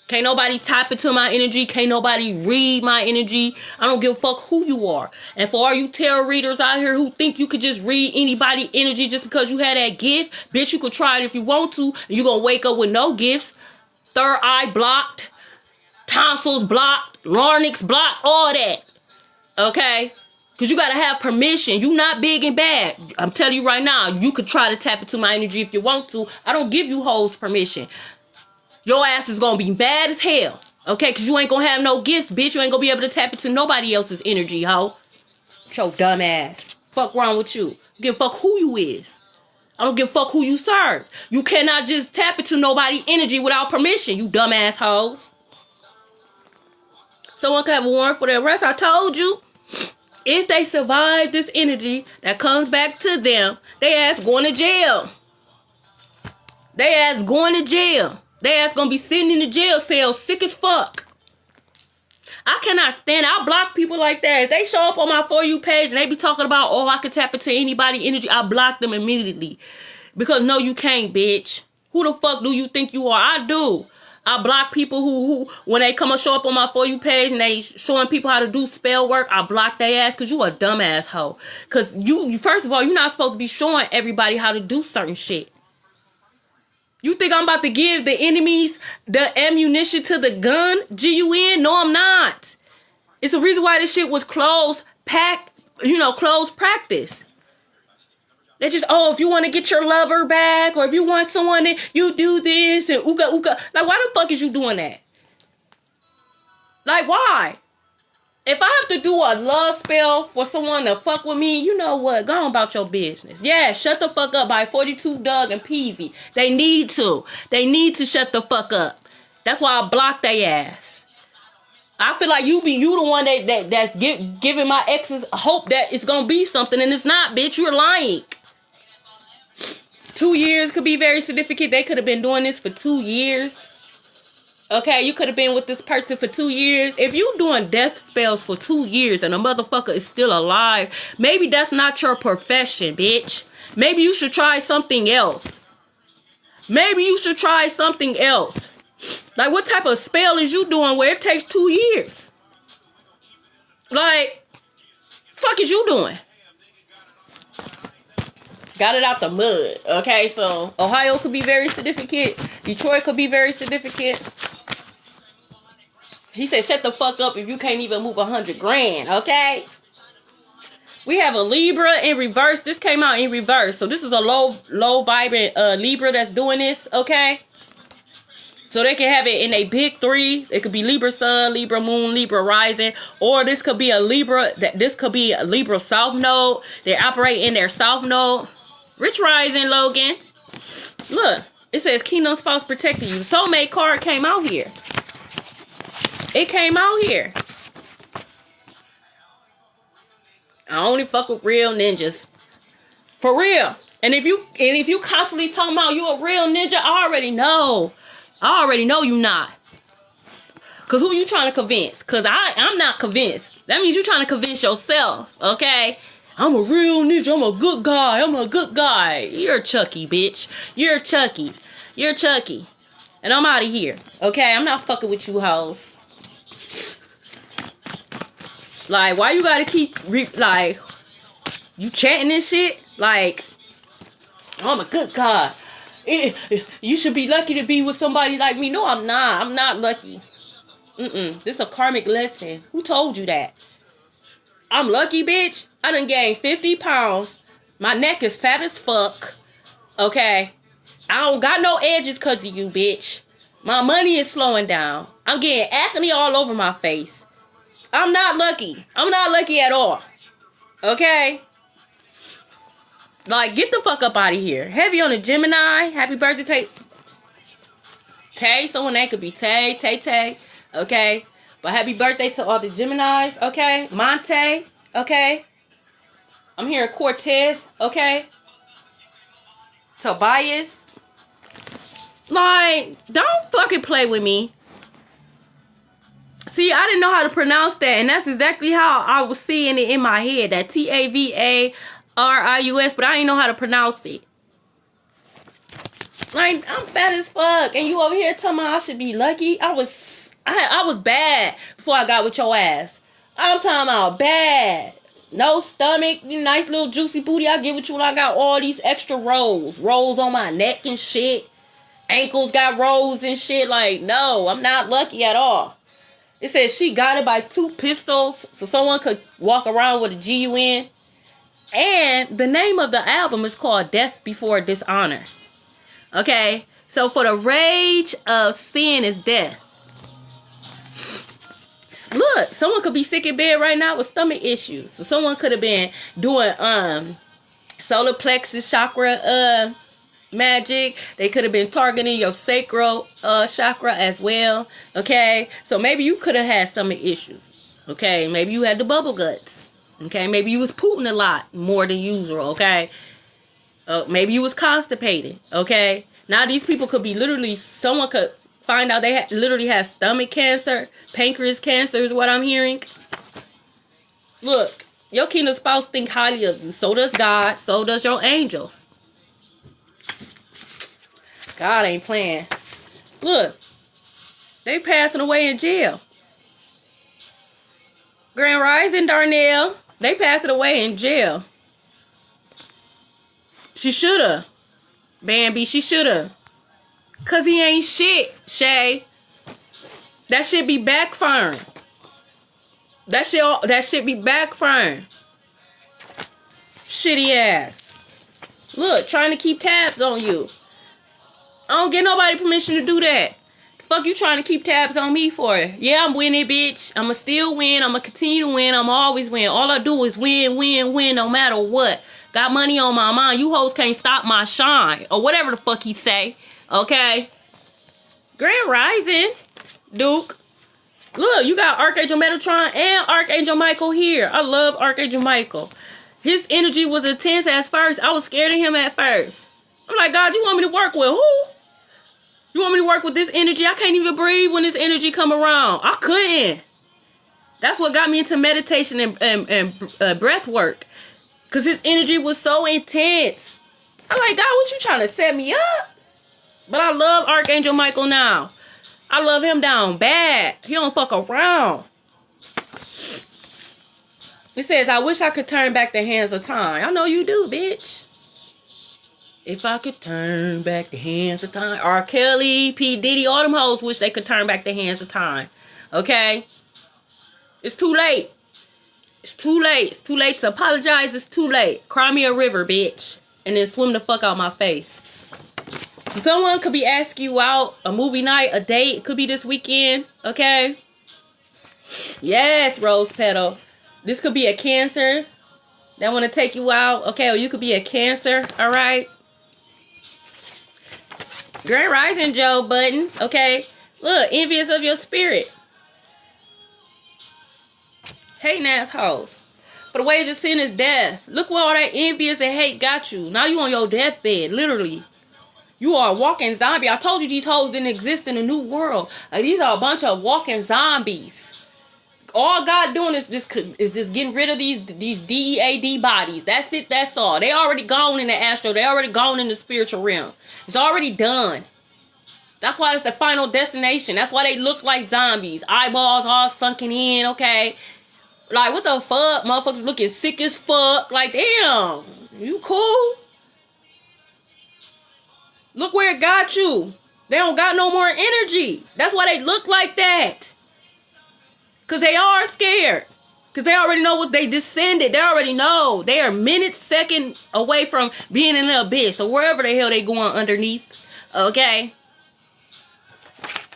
Can't nobody tap into my energy. Can't nobody read my energy. I don't give a fuck who you are. And for all you tarot readers out here who think you could just read anybody energy just because you had that gift, bitch, you could try it if you want to. And you're going to wake up with no gifts. Third eye blocked. Tonsils blocked. Larynx blocked. All that. Okay? Because you got to have permission. You not big and bad. I'm telling you right now, you could try to tap into my energy if you want to. I don't give you hoes permission. Your ass is going to be bad as hell. Okay? Because you ain't going to have no gifts, bitch. You ain't going to be able to tap into nobody else's energy, hoe. Your dumb ass. Fuck wrong with you. Give a fuck who you is. I don't give a fuck who you serve. You cannot just tap into nobody's energy without permission, you dumb assholes. Someone could have a warrant for their arrest. I told you. If they survive this energy that comes back to them, they ass going to jail. They ass going to jail. They ass gonna be sitting in the jail cell sick as fuck. I cannot stand it. I block people like that. If they show up on my For You page and they be talking about, oh, I can tap into anybody energy, I block them immediately. Because no, you can't, bitch. Who the fuck do you think you are? I do. I block people who when they come and show up on my For You page and they showing people how to do spell work, I block their ass because you a dumb asshole. Because you, first of all, you're not supposed to be showing everybody how to do certain shit. You think I'm about to give the enemies the ammunition to the gun? G-U-N? No, I'm not. It's the reason why this shit was closed practice. They just, oh, if you want to get your lover back, or if you want someone that you do this and ooka ooka. Like, why the fuck is you doing that? Like, why? If I have to do a love spell for someone to fuck with me, you know what? Go on about your business. Yeah, shut the fuck up by 42 Doug and Peasy. They need to. They need to shut the fuck up. That's why I blocked their ass. I feel like you the one that's giving my exes hope that it's gonna be something, and it's not, bitch. You're lying. 2 years could be very significant. They could have been doing this for 2 years. Okay, you could have been with this person for 2 years. If you doing death spells for 2 years and a motherfucker is still alive, maybe that's not your profession, bitch. Maybe you should try something else. Maybe you should try something else. Like, what type of spell is you doing where it takes 2 years? Like, fuck is you doing? Got it out the mud. Okay, so Ohio could be very significant. Detroit could be very significant. He said, shut the fuck up if you can't even move 100 grand, okay? We have a Libra in reverse. This came out in reverse. So this is a low vibrant Libra that's doing this, okay? So they can have it in a big three. It could be Libra Sun, Libra Moon, Libra Rising. Or this could be a Libra, this could be a Libra South Node. They operate in their South Node. Rich Rising, Logan. Look, it says Kingdom Spouse protecting you. The soulmate card came out here. It came out here. I only fuck with real ninjas. For real. And if you constantly talking about you a real ninja, I already know. I already know you not. Cause who you trying to convince? Cause I'm not convinced. That means you trying to convince yourself, okay? I'm a real ninja. I'm a good guy. I'm a good guy. You're Chucky, bitch. You're Chucky. You're Chucky. And I'm out of here. Okay? I'm not fucking with you hoes. Like, why you gotta keep, like, you chanting this shit? Like, I'm a good guy. You should be lucky to be with somebody like me. No, I'm not. I'm not lucky. This is a karmic lesson. Who told you that? I'm lucky, bitch. I done gained 50 pounds. My neck is fat as fuck. Okay? I don't got no edges because of you, bitch. My money is slowing down. I'm getting acne all over my face. I'm not lucky. I'm not lucky at all. Okay? Like, get the fuck up out of here. Heavy on the Gemini. Happy birthday, Tay. Someone that could be Tay. Okay? But happy birthday to all the Geminis, okay? Monte, okay? I'm hearing Cortez, okay? Tobias. Like, don't fucking play with me. See, I didn't know how to pronounce that, and that's exactly how I was seeing it in my head. That Tavarius, but I didn't know how to pronounce it. Like, I'm fat as fuck, and you over here telling me I should be lucky? I was bad before I got with your ass. I'm talking about bad. No stomach, nice little juicy booty. I get with you when I got all these extra rolls. Rolls on my neck and shit. Ankles got rolls and shit. Like, no, I'm not lucky at all. It says she got it by 2 pistols, so someone could walk around with a GUN. And the name of the album is called Death Before Dishonor. Okay? So for the rage of sin is death. Look, someone could be sick in bed right now with stomach issues. So someone could have been doing solar plexus chakra magic. They could have been targeting your sacral chakra as well. Okay? So maybe you could have had stomach issues. Okay? Maybe you had the bubble guts. Okay? Maybe you was pooting a lot more than usual. Okay? Maybe you was constipated. Okay? Now these people could be literally, someone could find out they literally have stomach cancer, pancreas cancer is what I'm hearing. Look, your kingdom spouse think highly of you. So does God. So does your angels. God ain't playing. Look, they passing away in jail. Grand Rising, Darnell. They passing away in jail. She shoulda. Bambi, she shoulda. Cause he ain't shit, Shay. That shit be backfiring. That shit be backfiring. Shitty ass. Look, trying to keep tabs on you. I don't get nobody permission to do that. The fuck you trying to keep tabs on me for? Yeah, I'm winning, bitch. I'ma still win. I'ma continue to win. I'ma always win. All I do is win, win, win, no matter what. Got money on my mind. You hoes can't stop my shine. Or whatever the fuck he say. Okay? Grand Rising, Duke. Look, you got Archangel Metatron and Archangel Michael here. I love Archangel Michael. His energy was intense at first. I was scared of him at first. I'm like, God, you want me to work with who? You want me to work with this energy? I can't even breathe when this energy come around. I couldn't. That's what got me into meditation and breath work. Because his energy was so intense. I'm like, God, what you trying to set me up? But I love Archangel Michael now. I love him down bad. He don't fuck around. It says, I wish I could turn back the hands of time. I know you do, bitch. If I could turn back the hands of time. R. Kelly, P. Diddy, all them hoes wish they could turn back the hands of time. Okay? It's too late. It's too late. It's too late to apologize. It's too late. Cry me a river, bitch. And then swim the fuck out my face. So someone could be asking you out, a movie night, a date. It could be this weekend. Okay? Yes, Rose Petal. This could be a Cancer that want to take you out. Okay, or you could be a Cancer. All right? Grand Rising, Joe Button. Okay? Look, envious of your spirit. Hating assholes. For the wages of sin is death. Look where all that envious and hate got you. Now you on your deathbed, literally. You are a walking zombie. I told you these hoes didn't exist in the new world. These are a bunch of walking zombies. All God doing is just getting rid of these DEAD bodies. That's it. That's all. They already gone in the astral. They already gone in the spiritual realm. It's already done. That's why it's the final destination. That's why they look like zombies. Eyeballs all sunken in. Okay. Like, what the fuck? Motherfuckers looking sick as fuck. Like, damn. You cool? Look where it got you. They don't got no more energy. That's why they look like that. Because they are scared. Because they already know what they descended. They already know. They are minutes, second away from being in the abyss. Or wherever the hell they going underneath. Okay?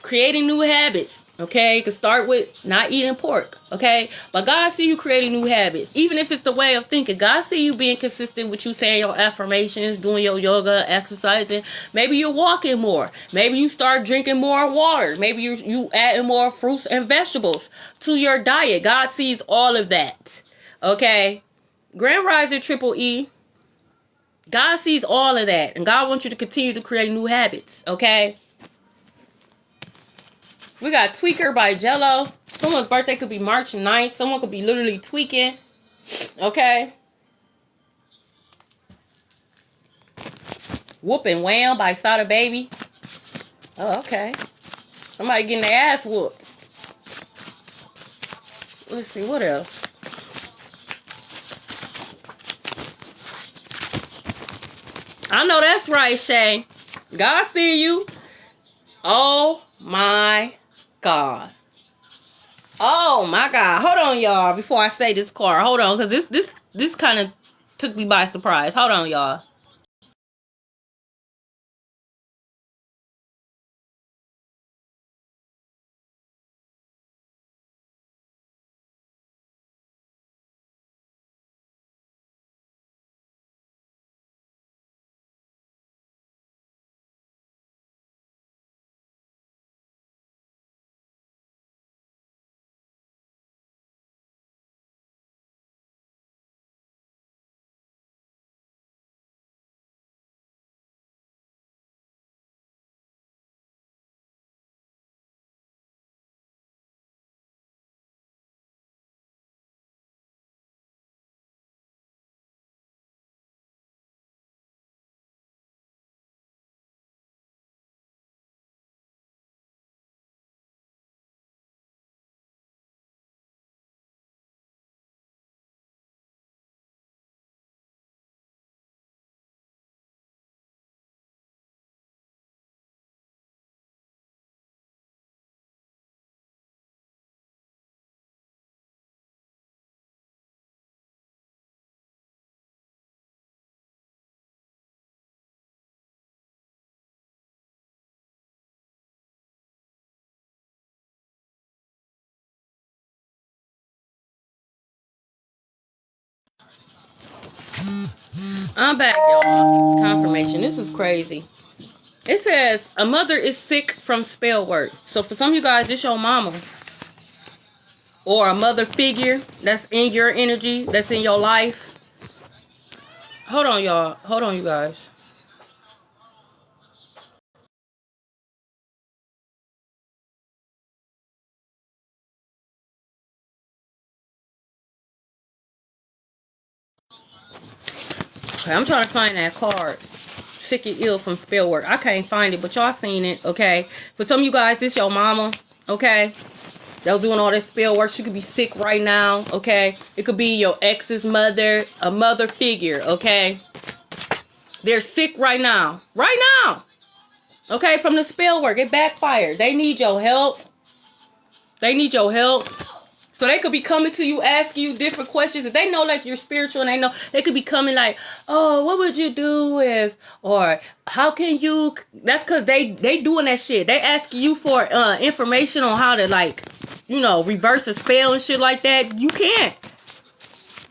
Creating new habits. Okay? Could start with not eating pork. Okay? But God see you creating new habits. Even if it's the way of thinking. God see you being consistent with you saying your affirmations. Doing your yoga. Exercising. Maybe you're walking more. Maybe you start drinking more water. Maybe you adding more fruits and vegetables to your diet. God sees all of that. Okay? Grand Rising Triple E. God sees all of that. And God wants you to continue to create new habits. Okay? We got Tweaker by Jello. Someone's birthday could be March 9th. Someone could be literally tweaking. Okay. Whoop and Wham by Sada Baby. Oh, okay. Somebody getting their ass whooped. Let's see, what else? I know that's right, Shay. God see you. Oh my God. Oh my God. Hold on, y'all. Before I say this card. Hold on. Because this kind of took me by surprise. Hold on, y'all. I'm back, y'all. Confirmation. This is crazy. It says a mother is sick from spell work. So for some of you guys, it's your mama or a mother figure that's in your energy, that's in your life. Hold on, y'all. Hold on, you guys. Okay, I'm trying to find that card. Sick and ill from spell work. I can't find it, but y'all seen it, okay? For some of you guys, this your mama, okay? That was doing all this spell work. She could be sick right now, okay? It could be your ex's mother, a mother figure, okay? They're sick right now. Right now. Okay, from the spell work. It backfired. They need your help. They need your help. So they could be coming to you, asking you different questions. If they know like you're spiritual and they know, they could be coming like, oh, what would you do if, or how can you, that's because they doing that shit. They asking you for information on how to like, you know, reverse a spell and shit like that. You can't.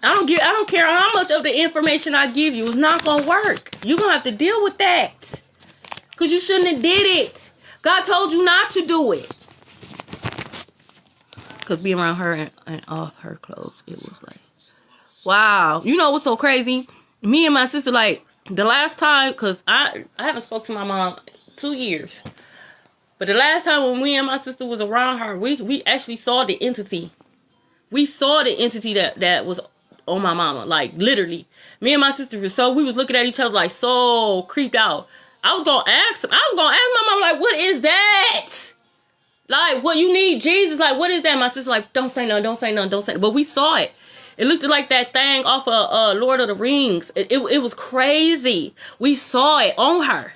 I don't care how much of the information I give you. It's not going to work. You're going to have to deal with that. Because you shouldn't have did it. God told you not to do it. Because being around her and off her clothes, it was like, wow. You know what's so crazy? Me and my sister, like, the last time, because I haven't spoke to my mom 2 years. But the last time when me and my sister was around her, we actually saw the entity. We saw the entity that was on my mama. Like, literally. Me and my sister we was looking at each other like so creeped out. I was going to ask my mom, like, what is that? Like, what, you need Jesus? Like, what is that? My sister like, don't say nothing, don't say nothing, don't say nothing. But we saw it. It looked like that thing off of Lord of the Rings. It was crazy. We saw it on her.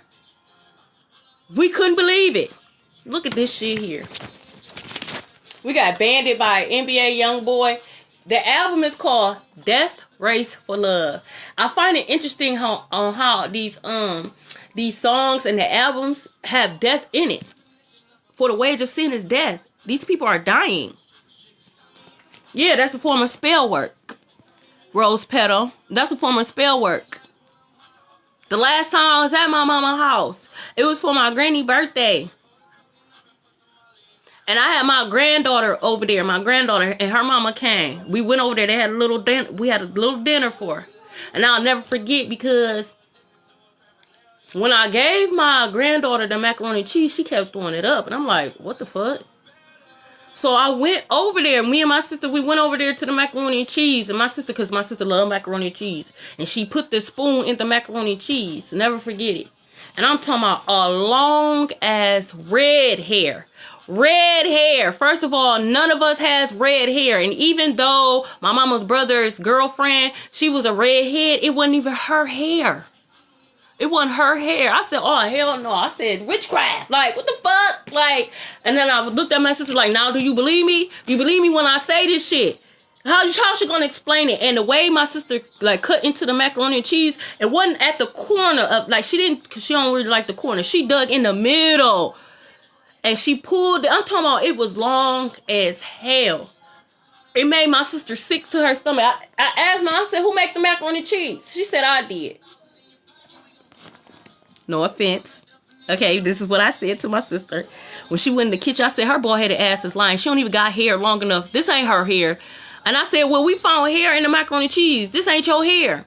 We couldn't believe it. Look at this shit here. We got Banded by NBA Youngboy. The album is called Death Race for Love. I find it interesting how these songs and the albums have death in it. For the wage of sin is death. These people are dying. Yeah, that's a form of spell work. Rose Petal. That's a form of spell work. The last time I was at my mama's house, it was for my granny's birthday. And I had my granddaughter over there. My granddaughter and her mama came. We went over there. They had a little dinner. We had a little dinner for her. And I'll never forget because when I gave my granddaughter the macaroni and cheese, she kept throwing it up. And I'm like, what the fuck? So I went over there. Me and my sister, we went over there to the macaroni and cheese. And my sister, because my sister loved macaroni and cheese. And she put the spoon in the macaroni and cheese. Never forget it. And I'm talking about a long ass red hair. Red hair. First of all, none of us has red hair. And even though my mama's brother's girlfriend, she was a redhead, it wasn't even her hair. It wasn't her hair. I said, oh, hell no. I said, witchcraft. Like, what the fuck? Like, and then I looked at my sister like, now do you believe me? Do you believe me when I say this shit? How she gonna explain it? And the way my sister like cut into the macaroni and cheese, it wasn't at the corner of, like, she didn't, cause she don't really like the corner. She dug in the middle. And she pulled, I'm talking about, it was long as hell. It made my sister sick to her stomach. I asked her, I said, who make the macaroni and cheese? She said, I did. No offense. Okay, this is what I said to my sister. When she went in the kitchen, I said, her bald-headed ass is lying. She don't even got hair long enough. This ain't her hair. And I said, well, we found hair in the macaroni and cheese. This ain't your hair.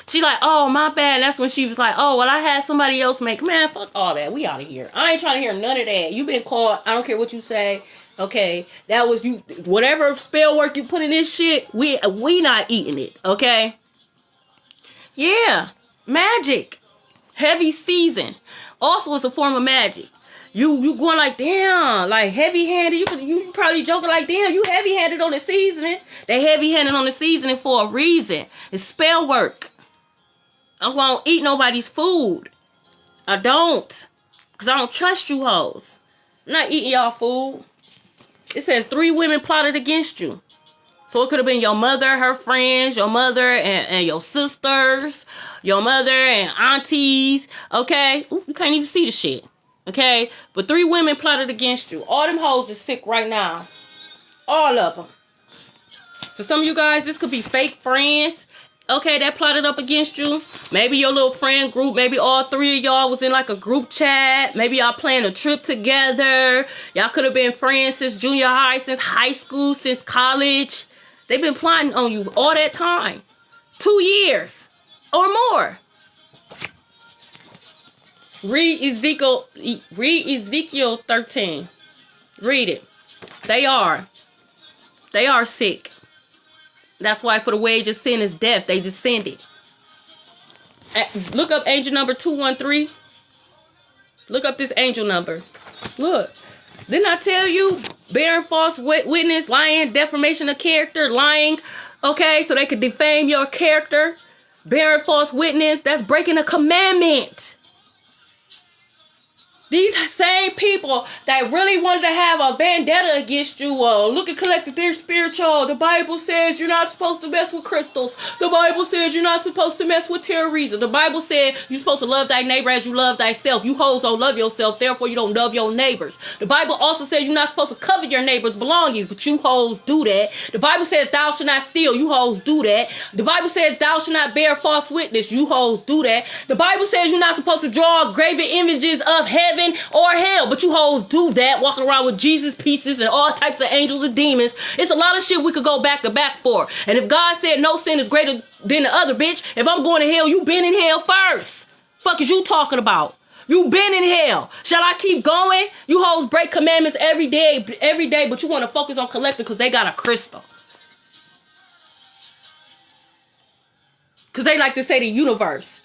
She like, oh, my bad. That's when she was like, oh, well, I had somebody else make. Man, fuck all that. We out of here. I ain't trying to hear none of that. You been caught. I don't care what you say. Okay, that was you. Whatever spell work you put in this shit, we not eating it. Okay. Yeah, magic. Heavy season. Also, it's a form of magic. You going like, damn, like heavy-handed. You probably joking like, damn, you heavy-handed on the seasoning. They heavy-handed on the seasoning for a reason. It's spell work. That's why I don't eat nobody's food. I don't. Because I don't trust you hoes. I'm not eating y'all food. It says 3 women plotted against you. So it could have been your mother, her friends, your mother and your sisters, your mother and aunties. Okay? Ooh, you can't even see the shit. Okay? But 3 women plotted against you. All them hoes is sick right now. All of them. For some of you guys, this could be fake friends. Okay, that plotted up against you. Maybe your little friend group, maybe all 3 of y'all was in like a group chat. Maybe y'all planning a trip together. Y'all could have been friends since junior high, since high school, since college. They've been plotting on you all that time. 2 years or more. Read Ezekiel 13. Read it. They are sick. That's why for the wage of sin is death. They descended. Look up angel number 213. Look up this angel number. Look. Didn't I tell you? Bearing false witness, lying, defamation of character, lying. Okay, so they could defame your character. Bearing false witness, that's breaking a commandment. These same people that really wanted to have a vendetta against you, look at collected their spiritual. The Bible says you're not supposed to mess with crystals. The Bible says you're not supposed to mess with terrorism. The Bible said you're supposed to love thy neighbor as you love thyself. You hoes don't love yourself, therefore you don't love your neighbors. The Bible also says you're not supposed to covet your neighbor's belongings, but you hoes do that. The Bible says thou shalt not steal. You hoes do that. The Bible says thou shalt not bear false witness. You hoes do that. The Bible says you're not supposed to draw graven images of heaven or hell, but you hoes do that, walking around with Jesus pieces and all types of angels and demons. It's a lot of shit we could go back to back for. And if God said no sin is greater than the other, bitch, if I'm going to hell, you been in hell first. Fuck is you talking about? You been in hell. Shall I keep going? You hoes break commandments every day, but you want to focus on collecting because they got a crystal. Because they like to say the universe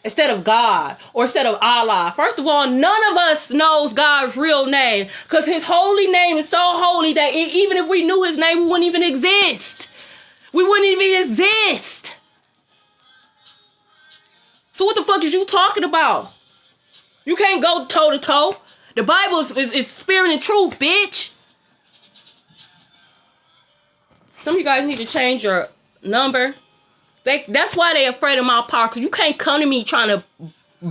instead of God or instead of Allah. First of all, none of us knows God's real name because his holy name is so holy that even if we knew his name, we wouldn't even exist. We wouldn't even exist. So what the fuck is you talking about? You can't go toe to toe. The Bible is spirit and truth, bitch. Some of you guys need to change your number. That's why they're afraid of my power, because you can't come to me trying to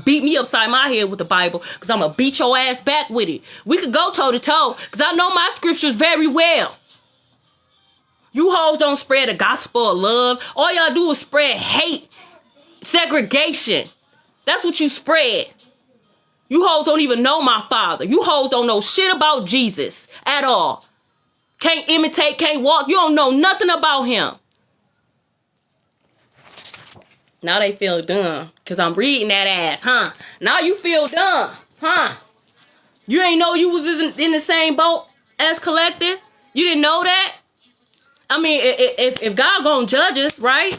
beat me upside my head with the Bible, because I'm going to beat your ass back with it. We could go toe to toe, because I know my scriptures very well. You hoes don't spread the gospel of love. All y'all do is spread hate, segregation. That's what you spread. You hoes don't even know my father. You hoes don't know shit about Jesus at all. Can't imitate, can't walk. You don't know nothing about him. Now they feel dumb because I'm reading that ass, huh? Now you feel dumb, huh? You ain't know you was in the same boat as Collective? You didn't know that? I mean, if God gonna judge us, right?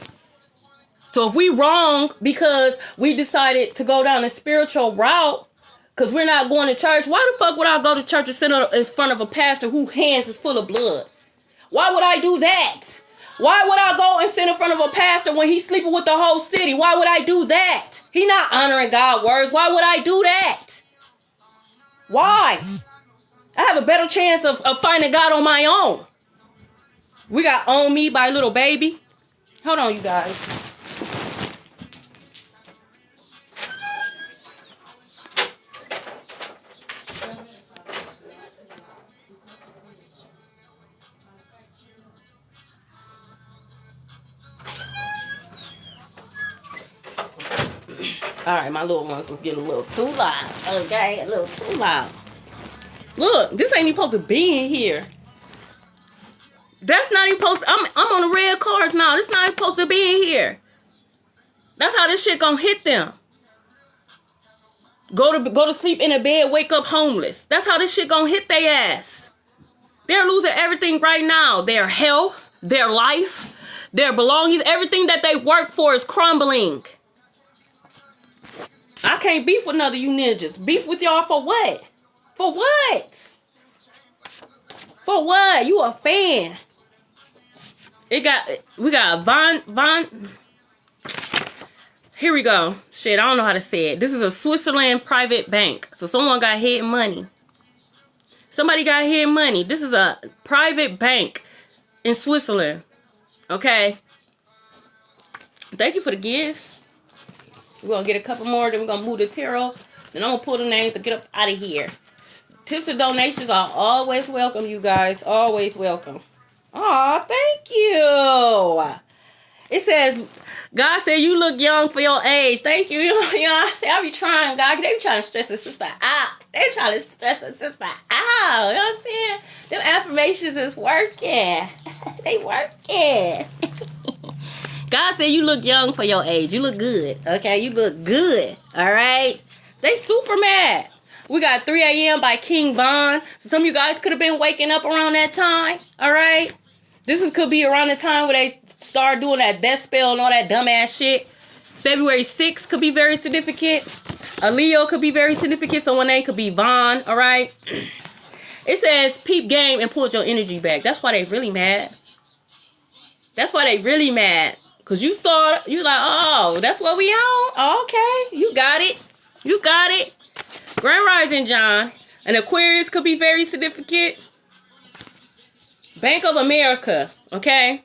So if we wrong because we decided to go down a spiritual route because we're not going to church, why the fuck would I go to church and sit in front of a pastor whose hands is full of blood? Why would I do that? Why would I go and sit in front of a pastor when he's sleeping with the whole city? Why would I do that? He not honoring God's words. Why would I do that? Why? I have a better chance of finding God on my own. We got On Me by Little Baby. Hold on, you guys. All right, my little ones was getting a little too loud. Okay, a little too loud. Look, this ain't even supposed to be in here. That's not even supposed to, I'm on the red cards now. This not even supposed to be in here. That's how this shit gonna hit them. Go to sleep in a bed, wake up homeless. That's how this shit gonna hit their ass. They're losing everything right now. Their health, their life, their belongings, everything that they work for is crumbling. I can't beef with none of you ninjas. Beef with y'all for what? For what? For what? You a fan. We got Von. Here we go. Shit, I don't know how to say it. This is a Switzerland private bank. So someone got hid money. Somebody got hid money. This is a private bank in Switzerland. Okay. Thank you for the gifts. We're going to get a couple more. Then we're going to move the tarot. Then I'm going to pull the names and get up out of here. Tips and donations are always welcome, you guys. Always welcome. Aw, thank you. It says, God said you look young for your age. Thank you. You know I be trying, God. They be trying to stress the sister out. They trying to stress the sister out. You know what I'm saying? Them affirmations is working. They working. God said you look young for your age. You look good. Okay, you look good. All right? They super mad. We got 3 a.m. by King Von. So some of you guys could have been waking up around that time. All right? Could be around the time where they start doing that death spell and all that dumbass shit. February 6th could be very significant. A Leo could be very significant. Someone's name could be Von. All right? It says peep game and pulled your energy back. That's why they really mad. That's why they really mad. Because you saw it. You like, oh, that's what we on? Oh, okay. You got it. You got it. Grand Rising, John. An Aquarius could be very significant. Bank of America, okay?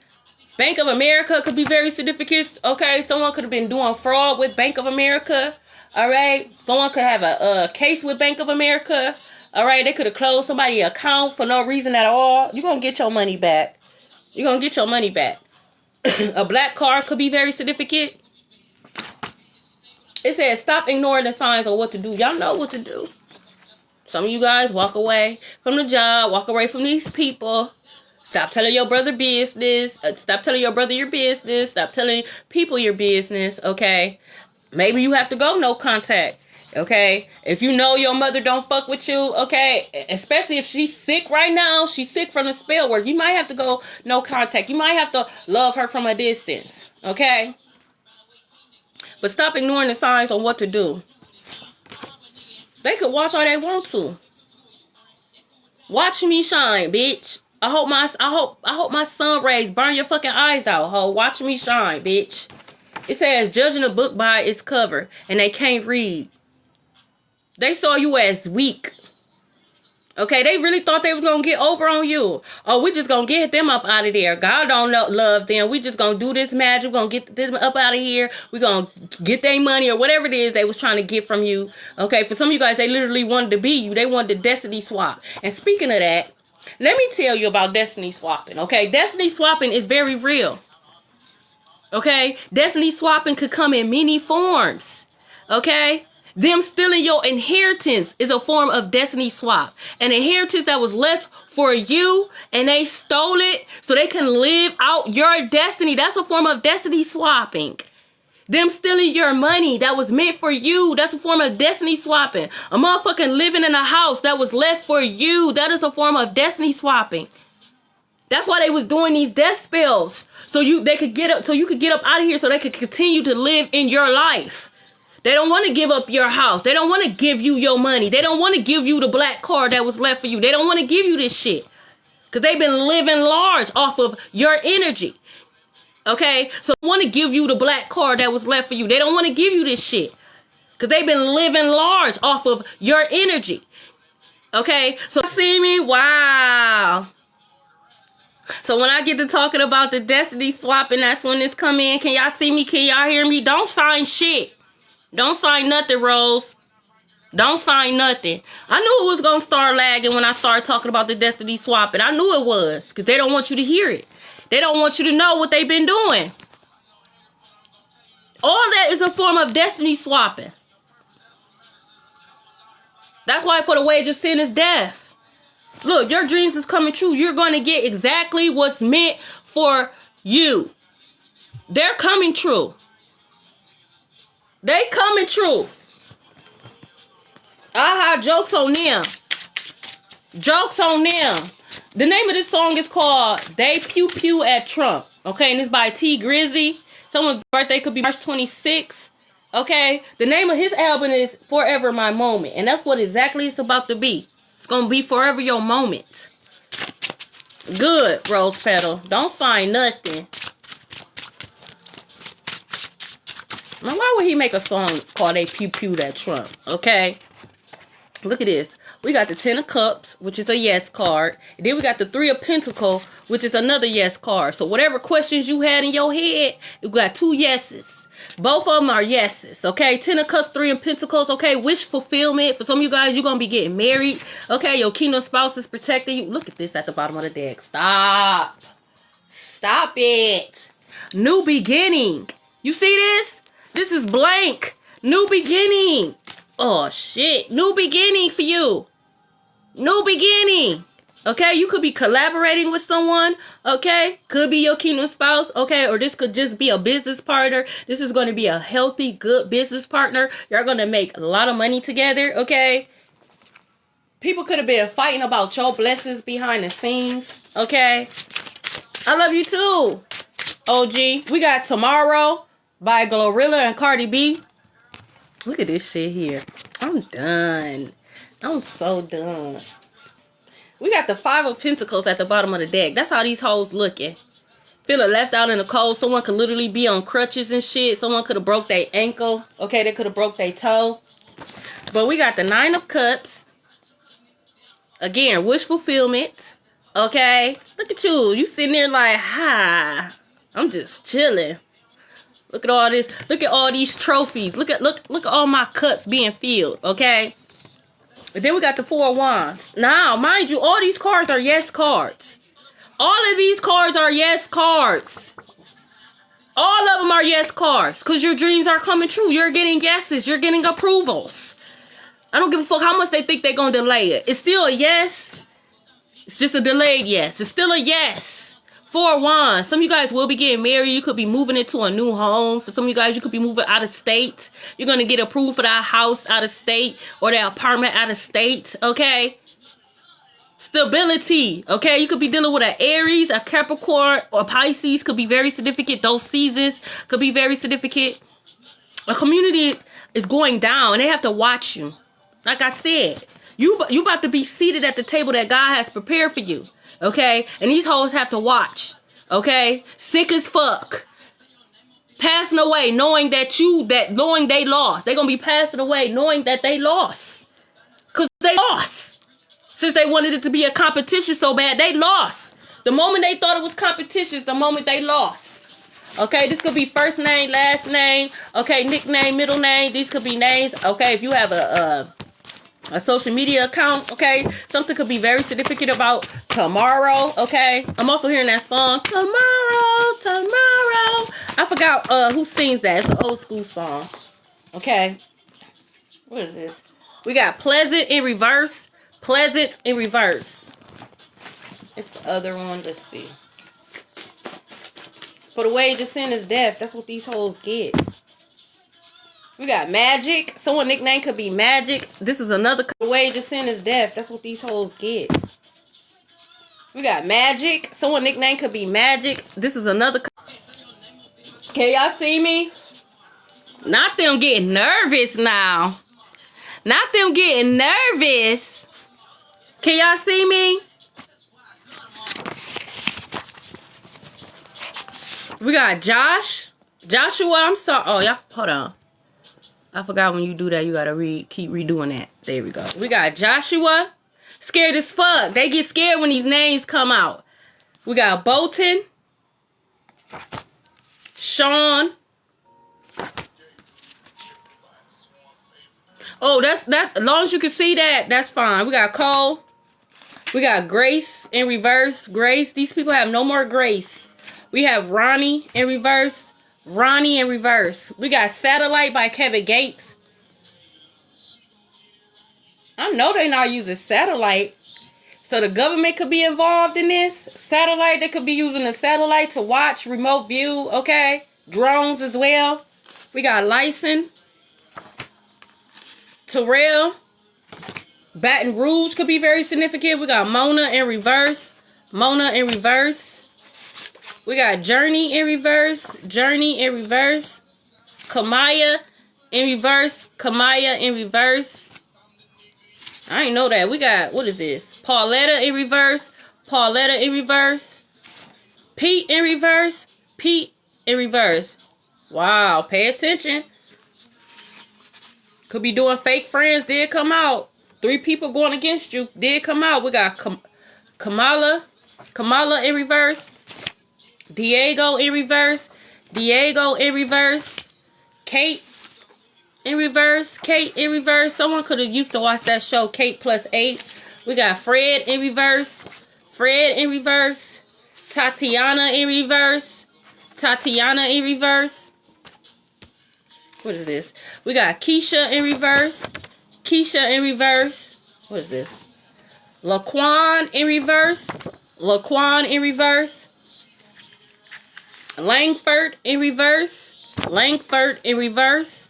Bank of America could be very significant, okay? Someone could have been doing fraud with Bank of America, all right? Someone could have a case with Bank of America, all right? They could have closed somebody's account for no reason at all. You're going to get your money back. You're going to get your money back. A black car could be very significant. It says, stop ignoring the signs of what to do. Y'all know what to do. Some of you guys walk away from the job, walk away from these people. Stop telling your brother business. Stop telling your brother your business. Stop telling people your business, okay? Maybe you have to go no contact, okay? If you know your mother don't fuck with you, okay? Especially if she's sick right now. She's sick from the spell work. You might have to go no contact. You might have to love her from a distance, okay? But stop ignoring the signs on what to do. They could watch all they want to. Watch me shine, bitch. I hope my sun rays burn your fucking eyes out, ho. Watch me shine, bitch. It says judging a book by its cover, and they can't read. They saw you as weak. Okay, they really thought they was gonna get over on you. Oh, we just gonna get them up out of there. God don't love them. We just gonna do this magic. We're gonna get them up out of here. We gonna get their money or whatever it is they was trying to get from you. Okay, for some of you guys, they literally wanted to be you. They wanted the destiny swap. And speaking of that, let me tell you about destiny swapping. Okay, destiny swapping is very real. Okay, destiny swapping could come in many forms. Okay. Them stealing your inheritance is a form of destiny swap. An inheritance that was left for you and they stole it so they can live out your destiny. That's a form of destiny swapping. Them stealing your money that was meant for you. That's a form of destiny swapping. A motherfucking living in a house that was left for you. That is a form of destiny swapping. That's why they was doing these death spells. So you could get up out of here so they could continue to live in your life. They don't want to give up your house. They don't want to give you your money. They don't want to give you the black card that was left for you. They don't want to give you this shit. Because they've been living large off of your energy. Okay? So they want to give you the black card that was left for you. They don't want to give you this shit. Because they've been living large off of your energy. Okay? So see me? Wow. So when I get to talking about the destiny swapping, that's when this come in. Can y'all see me? Can y'all hear me? Don't sign shit. Don't sign nothing, Rose. Don't sign nothing. I knew it was going to start lagging when I started talking about the destiny swapping. I knew it was. Because they don't want you to hear it. They don't want you to know what they've been doing. All that is a form of destiny swapping. That's why for the wage of sin is death. Look, your dreams is coming true. You're going to get exactly what's meant for you. They're coming true. They coming true. Aha, jokes on them. Jokes on them. The name of this song is called They Pew Pew at Trump. Okay, and it's by T Grizzly. Someone's birthday could be March 26th. Okay, the name of his album is Forever My Moment. And that's what exactly it's about to be. It's going to be forever your moment. Good, Rose Petal. Don't sign nothing. Now, why would he make a song called They Pew Pew That Trump? Okay. Look at this. We got the 10 of Cups, which is a yes card. And then we got the 3 of Pentacles, which is another yes card. So whatever questions you had in your head, you got 2 yeses. Both of them are yeses, okay? 10 of Cups, 3 of Pentacles, okay? Wish fulfillment. For some of you guys, you're going to be getting married, okay? Your kingdom spouse is protecting you. Look at this at the bottom of the deck. Stop. Stop it. New beginning. You see this? This is blank. New beginning. Oh, shit. New beginning for you. New beginning. Okay, you could be collaborating with someone, okay? Could be your kingdom spouse, okay? Or this could just be a business partner. This is going to be a healthy, good business partner. You're going to make a lot of money together, okay? People could have been fighting about your blessings behind the scenes, okay? I love you too, OG. We got Tomorrow by Glorilla and Cardi B. Look at this shit here. I'm done. I'm so done. We got the 5 of Pentacles at the bottom of the deck. That's how these hoes looking. Feeling left out in the cold. Someone could literally be on crutches and shit. Someone could have broke their ankle. Okay, they could have broke their toe. But we got the 9 of Cups. Again, wish fulfillment. Okay. Look at you. You sitting there like, ha. I'm just chilling. Look at all this. Look at all these trophies. Look at all my cups being filled. Okay. And then we got the 4 of Wands. Now, mind you, all these cards are yes cards. All of these cards are yes cards. All of them are yes cards. Because your dreams are coming true. You're getting yeses. You're getting approvals. I don't give a fuck how much they think they're going to delay it. It's still a yes. It's just a delayed yes. It's still a yes. 4 of Wands. Some of you guys will be getting married. You could be moving into a new home. For some of you guys, you could be moving out of state. You're going to get approved for that house out of state or that apartment out of state. Okay? Stability. Okay? You could be dealing with an Aries, a Capricorn, or Pisces. Could be very significant. Those seasons could be very significant. A community is going down. They have to watch you. Like I said, you about to be seated at the table that God has prepared for you. Okay? And these hoes have to watch. Okay? Sick as fuck. Passing away knowing knowing they lost. They're going to be passing away knowing that they lost. Because they lost. Since they wanted it to be a competition so bad, they lost. The moment they thought it was competition is the moment they lost. Okay? This could be first name, last name. Okay? Nickname, middle name. These could be names. Okay? If you have a social media account, okay? Something could be very significant about tomorrow, okay? I'm also hearing that song, Tomorrow. I forgot who sings that. It's an old school song, okay? What is this? We got Pleasant in reverse. Pleasant in reverse. It's the other one. Let's see. For the wage of sin is death. That's what these hoes get. We got Magic. Someone nickname could be Magic. This is another wage of sin is death. That's what these hoes get. We got Magic. Someone nickname could be Magic. This is another. Can y'all see me? Not them getting nervous now. Not them getting nervous. Can y'all see me? We got Joshua. I'm sorry. Oh, y'all. Hold on. I forgot when you do that, you gotta keep redoing that. There we go. We got Joshua. Scared as fuck. They get scared when these names come out. We got Bolton. Sean. Oh, that's as long as you can see that, that's fine. We got Cole. We got Grace in reverse. Grace. These people have no more grace. We have Ronnie in reverse. Ronnie in reverse. We got Satellite by Kevin Gates. I know they're not using satellite. So the government could be involved in this. Satellite, they could be using the satellite to watch, remote view, okay? Drones as well. We got Lyson. Terrell. Baton Rouge could be very significant. We got Mona in reverse. Mona in reverse. We got Journey in reverse. Journey in reverse. Kamaya in reverse. Kamaya in reverse. I didn't know that. We got, what is this? Pauletta in reverse. Pauletta in reverse. Pete in reverse. Pete in reverse. Wow, pay attention. Could be doing fake friends. Did come out. 3 people going against you. Did come out. We got Kamala. Kamala in reverse. Diego in reverse. Diego in reverse. Kate in reverse. Kate in reverse. Someone could have used to watch that show, Kate Plus 8. We got Fred in reverse. Fred in reverse. Tatiana in reverse. Tatiana in reverse. What is this? We got Keisha in reverse. Keisha in reverse. What is this? Laquan in reverse. Laquan in reverse. Langford in reverse. Langford in reverse.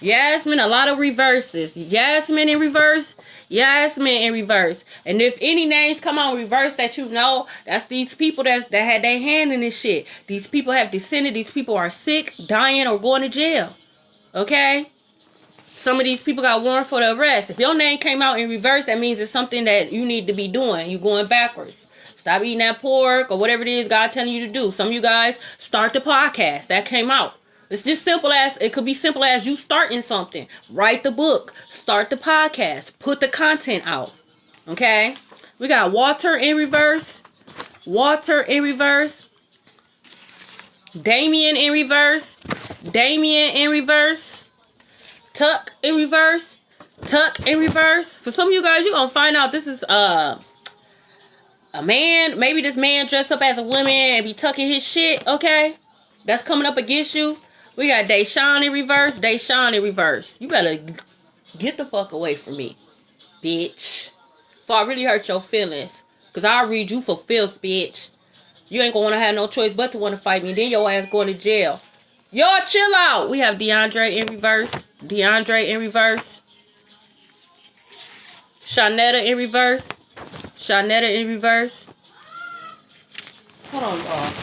Yasmin, a lot of reverses. Yasmin in reverse. Yasmin in reverse. And if any names come on reverse that you know, that's these people that had their hand in this shit. These people have descended. These people are sick, dying, or going to jail. Okay? Some of these people got warrant for the arrest. If your name came out in reverse, that means it's something that you need to be doing. You're going backwards. Stop eating that pork or whatever it is God telling you to do. Some of you guys start the podcast. That came out. It's just simple as, it could be simple as you starting something. Write the book. Start the podcast. Put the content out. Okay? We got Walter in reverse. Walter in reverse. Damien in reverse. Damien in reverse. Tuck in reverse. Tuck in reverse. For some of you guys, you're going to find out this is a man. Maybe this man dressed up as a woman and be tucking his shit. Okay? That's coming up against you. We got Deshaun in reverse. Deshaun in reverse. You better get the fuck away from me, bitch. Before I really hurt your feelings. Because I'll read you for filth, bitch. You ain't going to have no choice but to want to fight me. Then your ass going to jail. Y'all chill out. We have DeAndre in reverse. DeAndre in reverse. Shawnetta in reverse. Shawnetta in reverse. Hold on, y'all.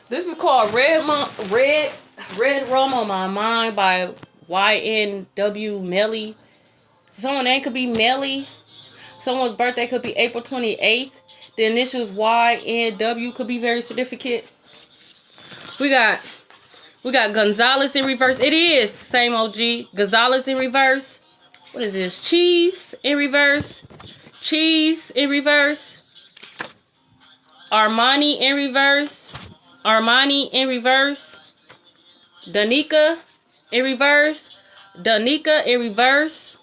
This is called Red Rum on My Mind by YNW Melly. Someone's name could be Melly. Someone's birthday could be April 28th. The initials YNW could be very significant. We got Gonzalez in reverse. It is same OG. Gonzalez in reverse. What is this? Chiefs in reverse. Chiefs in reverse. Armani in reverse. Armani in reverse. Danica in reverse. Danica in reverse.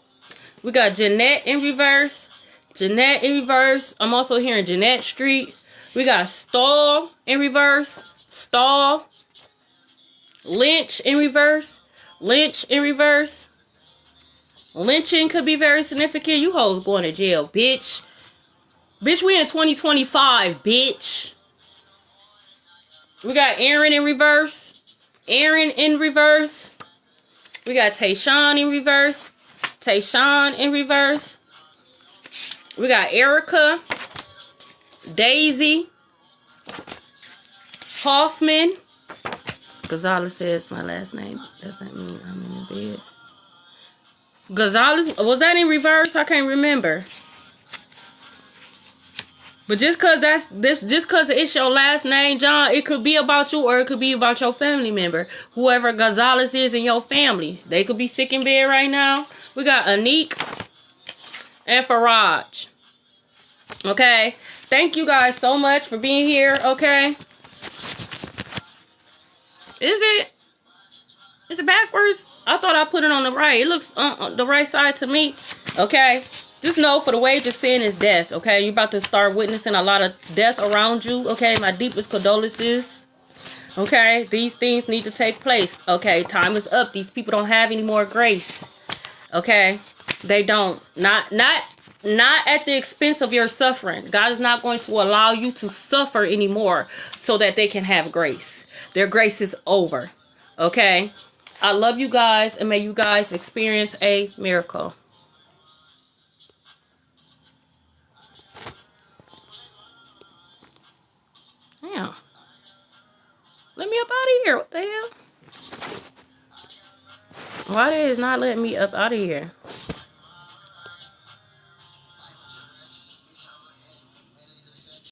We got Jeanette in reverse. Jeanette in reverse. I'm also hearing Jeanette Street. We got Stall in reverse. Stall. Lynch in reverse. Lynch in reverse. Lynching could be very significant. You hoes going to jail, bitch. Bitch, we in 2025, bitch. We got Aaron in reverse. Aaron in reverse. We got Tayshawn in reverse. Tayshawn in reverse. We got Erica. Daisy. Hoffman. Gonzalez says my last name. Does that mean I'm in the bed? Gonzalez, was that in reverse? I can't remember. But just cause it's your last name, John, it could be about you or it could be about your family member. Whoever Gonzalez is in your family. They could be sick in bed right now. We got Anik and Faraj. Okay. Thank you guys so much for being here. Okay. Is it backwards? I thought I put it on the right. It looks on the right side to me. Okay. Just know for the wage of sin is death. Okay. You're about to start witnessing a lot of death around you. Okay. My deepest condolences. Okay. These things need to take place. Okay. Time is up. These people don't have any more grace. Okay. They don't. Not at the expense of your suffering. God is not going to allow you to suffer anymore so that they can have grace. Their grace is over. Okay. I love you guys and may you guys experience a miracle. Yeah. Let me up out of here. What the hell? Why is not letting me up out of here?